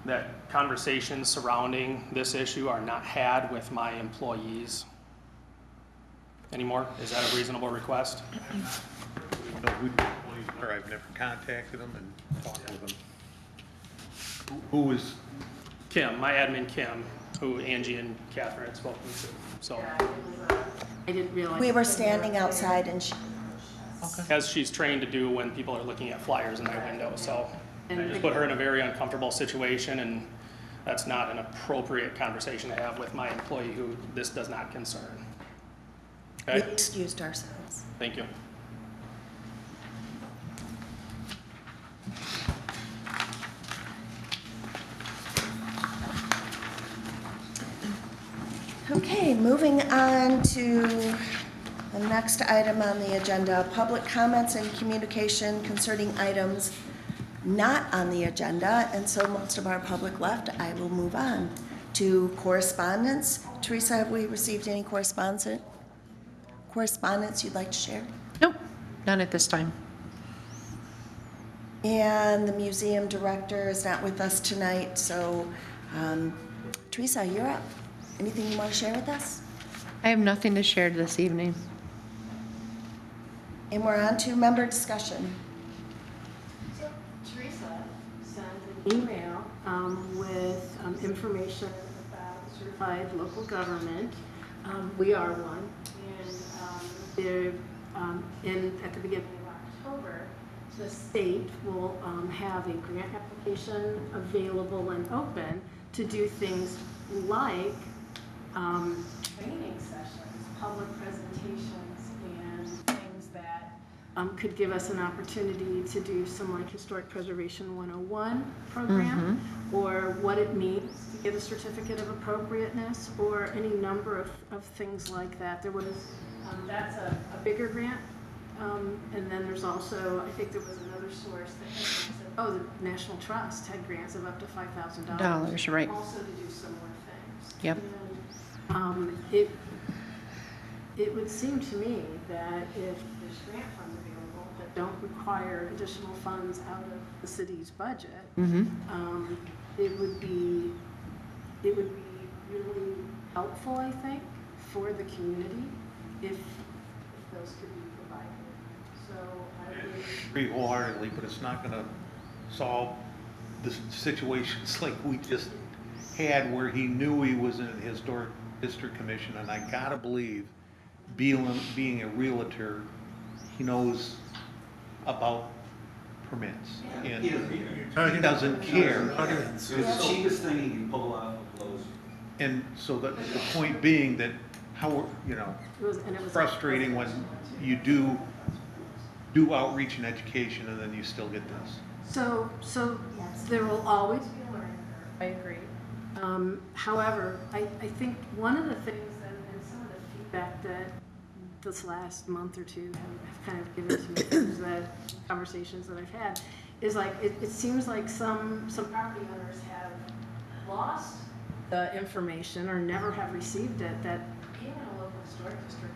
Speaker 11: That conversations surrounding this issue are not had with my employees anymore? Is that a reasonable request?
Speaker 7: No, I've never contacted them and talked with them. Who is,
Speaker 11: Kim, my admin Kim, who Angie and Catherine had spoken to, so.
Speaker 6: I didn't realize.
Speaker 2: We were standing outside and she,
Speaker 11: As she's trained to do when people are looking at flyers in my window, so. I just put her in a very uncomfortable situation, and that's not an appropriate conversation to have with my employee who this does not concern.
Speaker 2: we
Speaker 11: Okay,
Speaker 2: excused ourselves.
Speaker 11: thank you.
Speaker 2: Okay, moving on to the next item on the agenda, public comments and communication concerning items not on the agenda, and so most of our public left. I will move on to correspondence. Teresa, have we received any correspondence you'd like to share?
Speaker 1: Nope, none at this time.
Speaker 2: And the museum director is not with us tonight, so Teresa, you're up. Anything you want to share with us?
Speaker 1: I have nothing to share this evening.
Speaker 2: And we're on to member discussion.
Speaker 6: So Teresa sent an email with information about certified local government. We are one, and at the beginning of October, the state will have a grant application available and open to do things like training sessions, public presentations, and things that could give us an opportunity to do some like Historic Preservation 101 program, or what it means to get a certificate of appropriateness, or any number of things like that. There was, that's a bigger grant And then there's also, I think there was another source that had said, oh, the National Trust had grants of up to $5,000.
Speaker 1: Dollars, right.
Speaker 6: Also to do similar things.
Speaker 1: Yep.
Speaker 6: And, it would seem to me that if there's grant funds available that don't require additional funds out of the city's budget, it would be really helpful, I think, for the community if those could be provided. So I would.
Speaker 7: Agree wholeheartedly, but it's not gonna solve the situations like we just had where he knew he was in a historic district commission, and I gotta believe, being a realtor, he knows about permits. And he doesn't care.
Speaker 4: It's the cheapest thing you can pull off of Lowe's.
Speaker 7: And so the point being that how, you know,
Speaker 6: It was
Speaker 7: frustrating when you do outreach and education and then you still get this.
Speaker 6: So there will always be a learning curve, I agree. However, I think one of the things and some of the feedback that this last month or two have kind of given to me, things that conversations that I've had, is like, it seems like some property owners have lost the information or never have received it, that being in a local historic district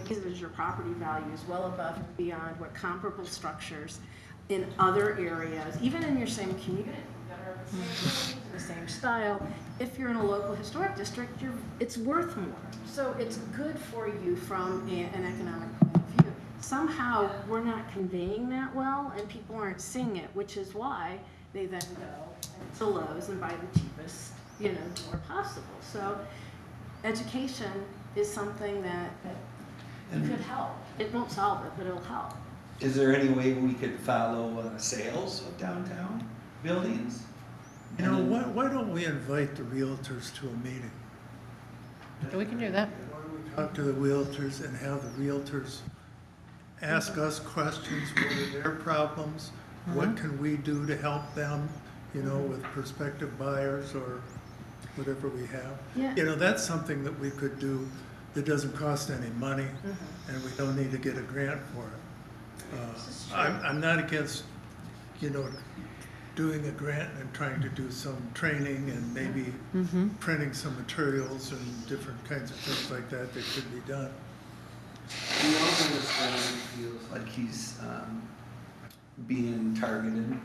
Speaker 6: raises your property values well above and beyond what comparable structures in other areas, even in your same community, that are the same buildings, in the same style. If you're in a local historic district, it's worth more. So it's good for you from an economic point of view. Somehow, we're not conveying that well, and people aren't seeing it, which is why they then go to Lowe's and buy the cheapest, door possible. So education is something that could help. It won't solve it, but it'll help.
Speaker 4: Is there any way we could follow sales of downtown buildings?
Speaker 10: Why don't we invite the realtors to a meeting?
Speaker 1: We can do that.
Speaker 10: Why don't we talk to the realtors and have the realtors ask us questions, what are their problems? What can we do to help them, with prospective buyers or whatever we have?
Speaker 6: Yeah.
Speaker 10: That's something that we could do that doesn't cost any money, and we don't need to get a grant for it. I'm not against, doing a grant and trying to do some training and maybe printing some materials and different kinds of things like that could be done.
Speaker 4: We also understand he feels like he's being targeted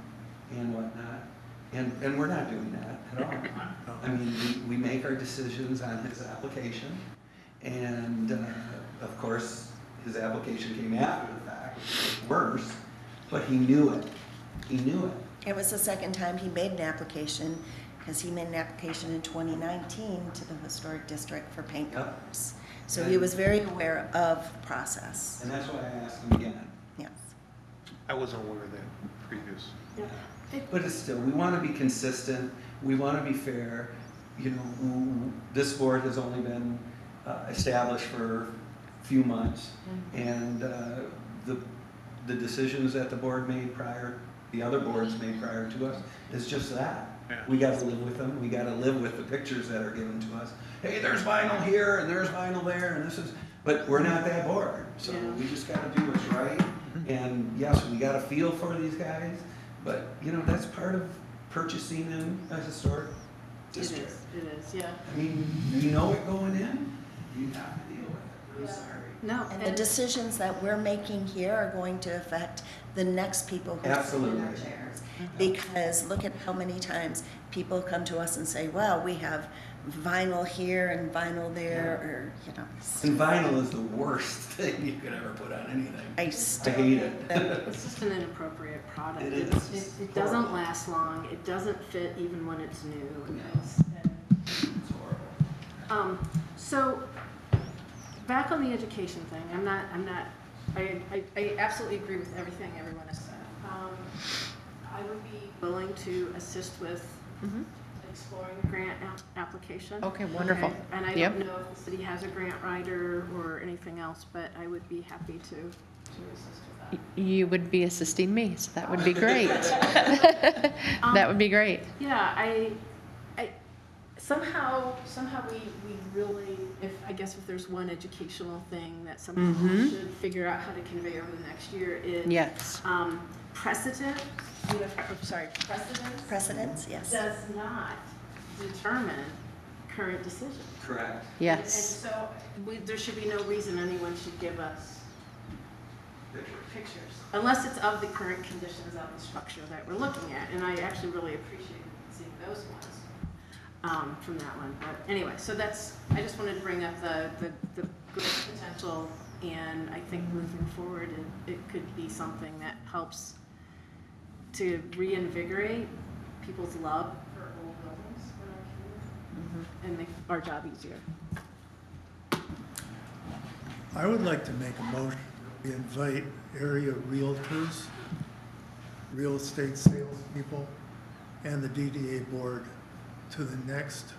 Speaker 4: and whatnot, and we're not doing that at all. I mean, we make our decisions on his application, and of course, his application came after the fact, which was worse, but he knew it. He knew it.
Speaker 2: It was the second time he made an application, because he made an application in 2019 to the Historic District for paint colors. So he was very aware of the process.
Speaker 4: And that's why I asked him again.
Speaker 2: Yes.
Speaker 7: I wasn't aware of that previous.
Speaker 6: Yeah.
Speaker 4: But it's still, we want to be consistent, we want to be fair. This board has only been established for a few months, and the decisions that the board made prior, the other boards made prior to us, is just that.
Speaker 7: Yeah.
Speaker 4: We got to live with them, we got to live with the pictures that are given to us. Hey, there's vinyl here, and there's vinyl there, and this is, but we're not that board, so
Speaker 6: Yeah.
Speaker 4: we just got to do what's right. And yes, we got a feel for these guys, but that's part of purchasing in a historic district.
Speaker 6: It is, yeah.
Speaker 4: I mean, you know it going in, you have to deal with it. I'm sorry.
Speaker 6: No,
Speaker 2: And the decisions that we're making here are going to affect the next people who sit in
Speaker 4: Absolutely.
Speaker 2: our chairs. Because look at how many times people come to us and say, well, we have vinyl here and vinyl there, or,
Speaker 4: And vinyl is the worst thing you could ever put on anything.
Speaker 2: I
Speaker 4: I
Speaker 2: still
Speaker 4: hate it.
Speaker 6: it's just an inappropriate product.
Speaker 4: It is.
Speaker 6: It doesn't last long. It doesn't fit even when it's new.
Speaker 4: No.
Speaker 6: It's-
Speaker 4: It's horrible.
Speaker 6: So, back on the education thing, I absolutely agree with everything everyone has said. I would be willing to assist with exploring the grant application.
Speaker 1: Okay, wonderful.
Speaker 6: And I
Speaker 1: Yep.
Speaker 6: don't know if the city has a grant writer or anything else, but I would be happy to assist with that.
Speaker 1: You would be assisting me, so that would be great. That would be great.
Speaker 6: Yeah, somehow we really, I guess if there's one educational thing that somehow we should figure out how to convey over the next year is
Speaker 1: Yes.
Speaker 6: precedent,
Speaker 2: Precedence, yes.
Speaker 6: does not determine current decisions.
Speaker 4: Correct.
Speaker 6: And
Speaker 1: Yes.
Speaker 6: so there should be no reason anyone should give us pictures, unless it's of the current conditions of the structure that we're looking at. And I actually really appreciate seeing those ones from that one. But anyway, so I just wanted to bring up the growth potential, and I think moving forward, it could be something that helps to reinvigorate people's love for old buildings in our community and make our job easier.
Speaker 10: I would like to make a motion. We invite area realtors, real estate salespeople, and the DDA board to the next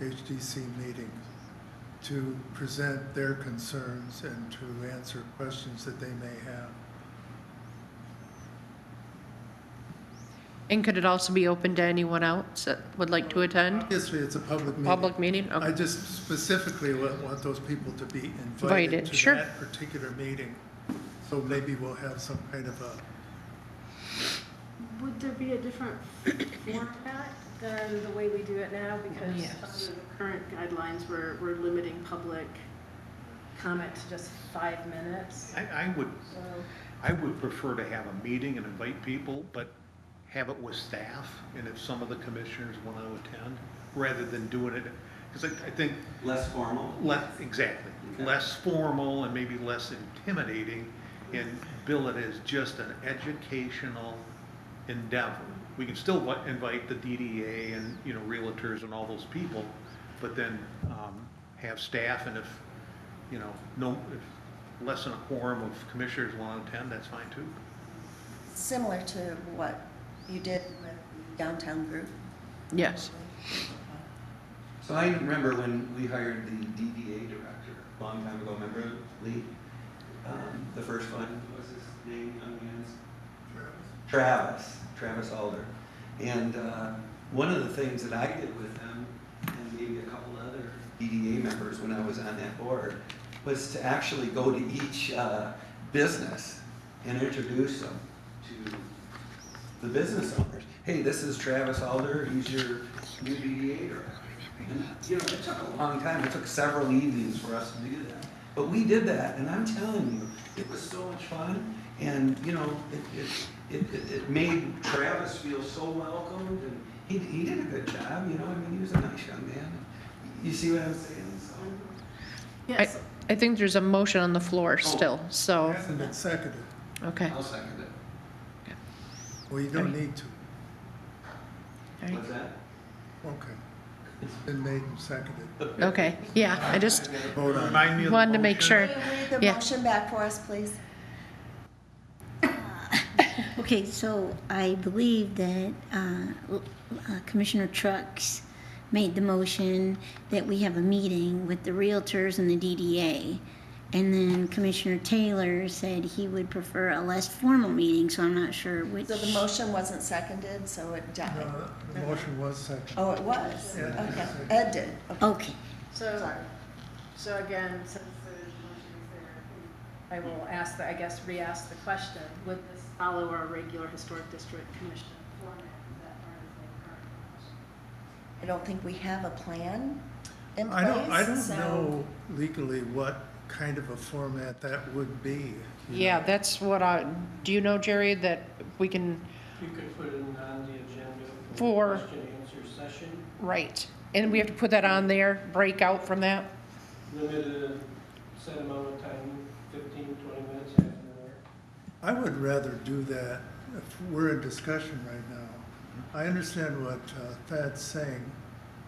Speaker 10: HDC meeting to present their concerns and to answer questions that they may have.
Speaker 1: And could it also be open to anyone else that would like to attend?
Speaker 10: Obviously, it's a public meeting.
Speaker 1: Public meeting?
Speaker 10: I
Speaker 1: Okay.
Speaker 10: just specifically want those people to be invited
Speaker 1: Invited,
Speaker 10: to
Speaker 1: sure.
Speaker 10: that particular meeting. So maybe we'll have some kind of a,
Speaker 6: Would there be a different format than the way we do it now? Because
Speaker 1: Yes.
Speaker 6: under the current guidelines, we're limiting public comment to just 5 minutes. So,
Speaker 7: I would prefer to have a meeting and invite people, but have it with staff, and if some of the commissioners want to attend, rather than doing it, because I think
Speaker 4: Less formal?
Speaker 7: exactly,
Speaker 4: Okay.
Speaker 7: less formal and maybe less intimidating, and bill it as just an educational endeavor. We can still invite the DDA and, realtors and all those people, but then have staff, and if, if less than a quorum of commissioners want to attend, that's fine too.
Speaker 2: Similar to what you did with the downtown group.
Speaker 1: Yes.
Speaker 4: So I remember when we hired the DDA director a long time ago, remember Lee? The first one, what was his name, young man's? Travis Alder. And one of the things that I did with him, and maybe a couple other DDA members when I was on that board, was to actually go to each business and introduce them to the business owners. Hey, this is Travis Alder, he's your new DDA director. And, it took a long time, it took several evenings for us to do that. But we did that, and I'm telling you, it was so much fun, and, it made Travis feel so welcomed, and he did a good job, he was a nice young man. You see what I'm saying? So,
Speaker 6: yes,
Speaker 1: I think there's a motion on the floor still, so,
Speaker 10: hasn't been seconded.
Speaker 1: okay.
Speaker 4: I'll second it.
Speaker 10: Well, you don't need to.
Speaker 1: All right.
Speaker 4: What's that?
Speaker 10: Okay. It's been made and seconded.
Speaker 1: Okay, yeah, I just
Speaker 10: Vote on it.
Speaker 7: Remind me of the
Speaker 1: wanted to make
Speaker 7: motion.
Speaker 1: sure.
Speaker 2: Will you read the
Speaker 1: Yeah.
Speaker 2: motion back for us, please?
Speaker 3: Okay, so I believe that Commissioner Trucks made the motion that we have a meeting with the realtors and the DDA. And then Commissioner Taylor said he would prefer a less formal meeting, so I'm not sure which.
Speaker 2: So the motion wasn't seconded, so it died.
Speaker 10: No, the motion was seconded.
Speaker 2: Oh, it was?
Speaker 10: Ed did
Speaker 2: Okay,
Speaker 10: second.
Speaker 2: Ed did. Okay.
Speaker 3: Okay,
Speaker 6: so again, since the motion is there, I will re-ask the question, would this follow our regular historic district commission format? Is that part of the current?
Speaker 2: I don't think we have a plan in place.
Speaker 10: I don't
Speaker 2: so-
Speaker 10: know legally what kind of a format that would be.
Speaker 1: Yeah, that's what do you know, Jerry, that we can,
Speaker 9: You could put it on the agenda
Speaker 1: For-
Speaker 9: question and answer session,
Speaker 1: right, and we have to put that on there, break out from that?
Speaker 9: limited set amount of time, 15, 20 minutes, half an hour.
Speaker 10: I would rather do that if we're in discussion right now. I understand what Thad's saying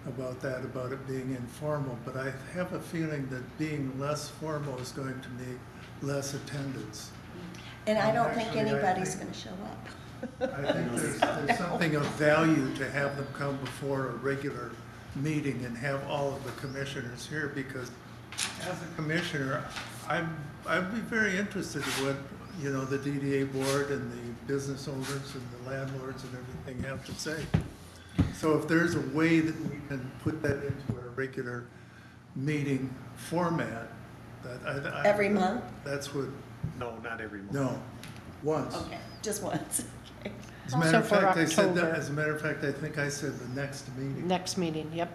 Speaker 10: about that, about it being informal, but I have a feeling that being less formal is going to need less attendance.
Speaker 2: And I don't think
Speaker 10: Actually, I
Speaker 2: anybody's
Speaker 10: think-
Speaker 2: going to show up.
Speaker 10: I think there's something of value to have them come before a regular meeting and have all of the commissioners here, because as a commissioner, I'd be very interested in what, the DDA board and the business owners and the landlords and everything have to say. So if there's a way that we and put that into our regular meeting format, that I.
Speaker 2: Every month?
Speaker 10: That's what,
Speaker 7: No, not every month.
Speaker 10: no, once.
Speaker 2: Okay, just once. Okay.
Speaker 10: As a matter of
Speaker 1: Also for
Speaker 10: fact, I said that,
Speaker 1: October.
Speaker 10: as a matter of fact, I think I said the next meeting.
Speaker 1: Next meeting, yep.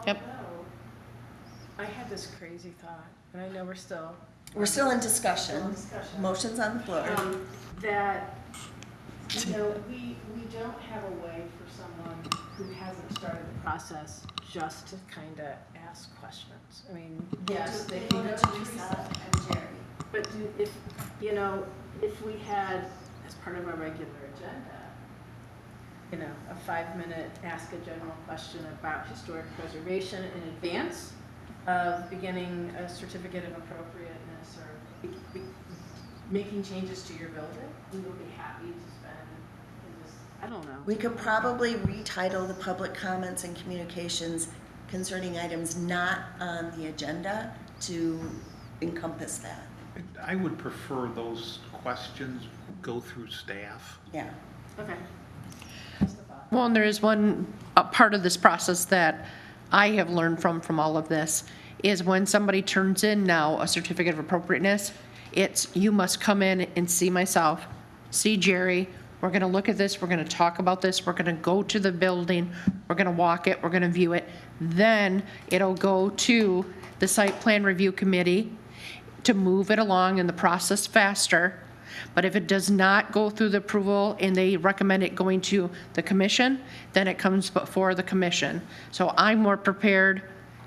Speaker 1: Yep.
Speaker 6: Although, I had this crazy thought, and I know we're still.
Speaker 2: We're still in discussion.
Speaker 6: Still in discussion.
Speaker 2: Motion's on the floor.
Speaker 6: That, you know, we don't have a way for someone who hasn't started the process just to kind of ask questions. I mean, yes, they can go to Teresa and Jerry. But if, you know, if we had, as part of our regular agenda, you know, a 5-minute ask a general question about historic preservation in advance of beginning a certificate of appropriateness or making changes to your building, we will be happy to spend in this, I don't know.
Speaker 2: We could probably retitle the public comments and communications concerning items not on the agenda to encompass that.
Speaker 7: I would prefer those questions go through staff.
Speaker 2: Yeah.
Speaker 6: Okay.
Speaker 1: Well, and there is one part of this process that I have learned from all of this, is when somebody turns in now a certificate of appropriateness, it's, you must come in and see myself, see Jerry, we're gonna look at this, we're gonna talk about this, we're gonna go to the building, we're gonna walk it, we're gonna view it. Then it'll go to the site plan review committee to move it along in the process faster. But if it does not go through the approval and they recommend it going to the commission, then it comes before the commission. So I'm more prepared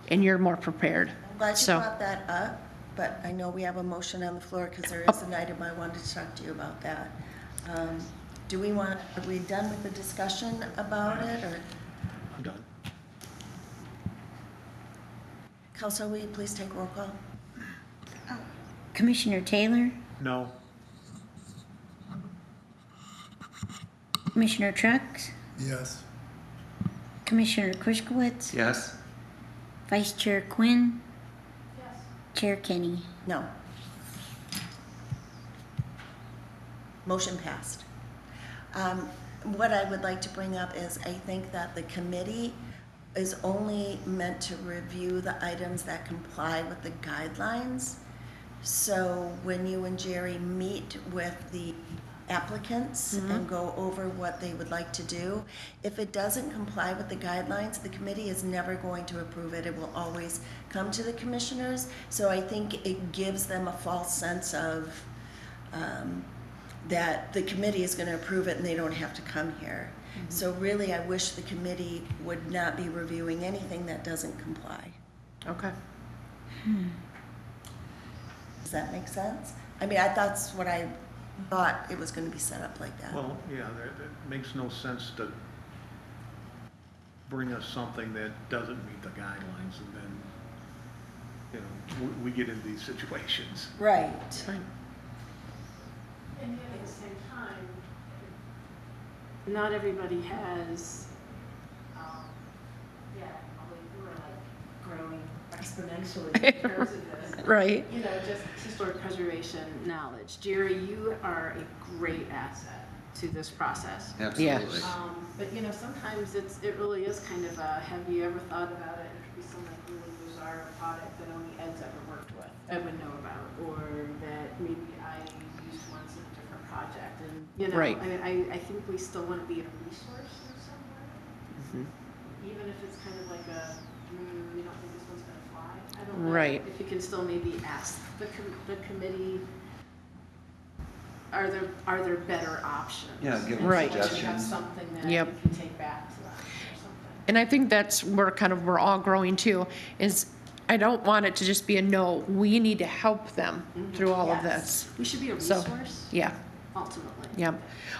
Speaker 1: and you're more prepared.
Speaker 2: I'm glad you
Speaker 1: So,
Speaker 2: brought that up, but I know we have a motion on the floor because there is an item I wanted to talk to you about that. Do we want, are we done with the discussion about it, or?
Speaker 7: I'm done.
Speaker 2: Counselor, will you please take roll call?
Speaker 3: Commissioner Taylor,
Speaker 7: No,
Speaker 3: Commissioner Trucks,
Speaker 10: Yes.
Speaker 3: Commissioner Kushkowitz,
Speaker 4: Yes?
Speaker 3: Vice Chair Quinn,
Speaker 6: Yes.
Speaker 3: Chair Kenny.
Speaker 2: No. Motion passed. What I would like to bring up is I think that the committee is only meant to review the items that comply with the guidelines. So when you and Jerry meet with the applicants and go over what they would like to do, if it doesn't comply with the guidelines, the committee is never going to approve it. It will always come to the commissioners. So I think it gives them a false sense of that the committee is going to approve it and they don't have to come here. So really, I wish the committee would not be reviewing anything that doesn't comply.
Speaker 1: okay.
Speaker 2: Does that make sense? I mean, that's what I thought it was going to be set up like that.
Speaker 7: well, yeah, it makes no sense to bring us something that doesn't meet the guidelines and then, you know, we get into these situations.
Speaker 2: Right.
Speaker 6: And yet at the same time, not everybody has, we're like growing exponentially in terms of this.
Speaker 1: Right.
Speaker 6: You know, just historic preservation knowledge. Jerry, you are a great asset to this process.
Speaker 4: Absolutely.
Speaker 6: But you know, sometimes it really is kind of a, have you ever thought about it? It could be something like really bizarre, a product that only Ed's ever worked with, Ed would know about, or that maybe I used once in a different project. And, you know,
Speaker 1: Right.
Speaker 6: I think we still want to be a resource in some way. Even if it's kind of like a, we don't think this one's going to fly. I don't know.
Speaker 1: Right.
Speaker 6: If you can still maybe ask the committee, are there better options?
Speaker 4: Yeah, give them
Speaker 1: Right.
Speaker 6: So that you have
Speaker 4: suggestions.
Speaker 6: something that
Speaker 1: Yep.
Speaker 6: you can take back to us or something.
Speaker 1: And I think that's where we're all growing too, is I don't want it to just be a no, we need to help them through all of
Speaker 6: Yes.
Speaker 1: this.
Speaker 6: We should be a
Speaker 1: So,
Speaker 6: resource,
Speaker 1: yeah.
Speaker 6: ultimately.
Speaker 1: Yeah.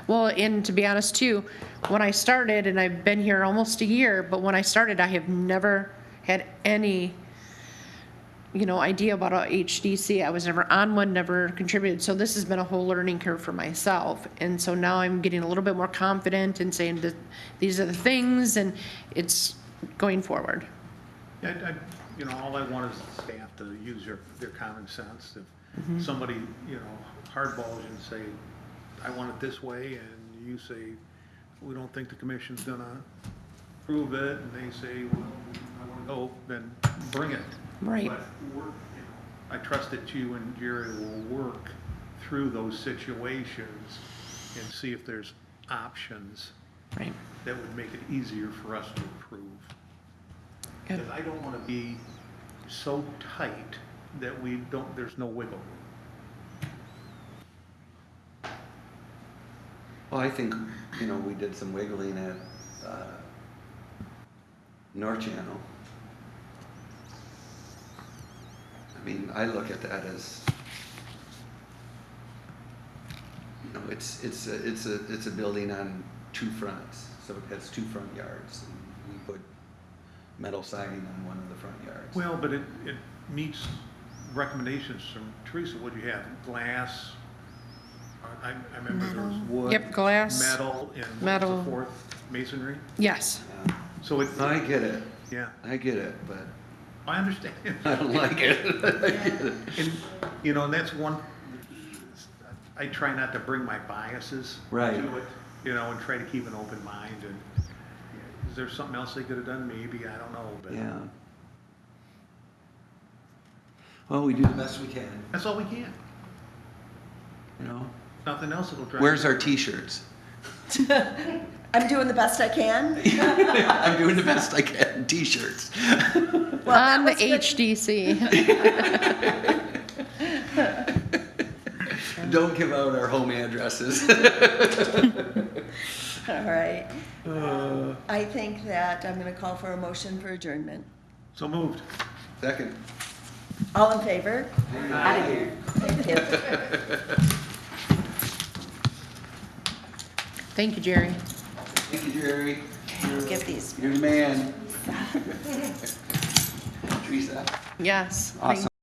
Speaker 1: Well, and to be honest too, when I started, and I've been here almost a year, but when I started, I have never had any, idea about a HDC. I was never on one, never contributed. So this has been a whole learning curve for myself. And so now I'm getting a little bit more confident and saying that these are the things, and it's going forward.
Speaker 7: Yeah, all I want is the staff to use their common sense. If somebody, hardballs you and say, I want it this way, and you say, we don't think the commission's gonna approve it and they say, well, I want to go, then bring it.
Speaker 1: Right.
Speaker 7: But I trust that you and Jerry will work through those situations and see if there's options
Speaker 1: Right.
Speaker 7: that would make it easier for us to approve.
Speaker 1: Good.
Speaker 7: Because I don't want to be so tight that there's no wiggle room.
Speaker 4: Well, I think, we did some wiggling at North Channel. I mean, I look at that as, it's a building on 2 fronts, so it has 2 front yards. And we put metal siding on one of the front yards.
Speaker 7: Well, but it meets recommendations from Teresa. What do you have? Glass? I remember there was wood.
Speaker 1: Yep, glass,
Speaker 7: Metal, and what was
Speaker 1: metal.
Speaker 7: the 4th? Masonry?
Speaker 1: Yes.
Speaker 4: Yeah.
Speaker 7: So it,
Speaker 4: I get it,
Speaker 7: yeah,
Speaker 4: I get it, but
Speaker 7: I understand.
Speaker 4: I don't like it. I get it.
Speaker 7: And, and that's one, I try not to bring my biases
Speaker 4: Right.
Speaker 7: to it, and try to keep an open mind. And is there something else they could have done? Maybe, I don't know, but
Speaker 4: Yeah. Well, we do the best we can,
Speaker 7: that's all we can. Nothing else that'll drive.
Speaker 4: Where's our t-shirts?
Speaker 2: I'm doing the best I can.
Speaker 4: I'm doing the best I can, t-shirts.
Speaker 1: On the HDC.
Speaker 4: Don't give out our home addresses.
Speaker 2: All right. I think that I'm going to call for a motion for adjournment.
Speaker 7: So moved.
Speaker 4: Second.
Speaker 2: All in favor? Out of here. Thank you.
Speaker 1: Thank you, Jerry.
Speaker 4: Thank you, Jerry.
Speaker 2: Get these.
Speaker 4: You're the man. Teresa.
Speaker 1: Yes.
Speaker 4: Awesome.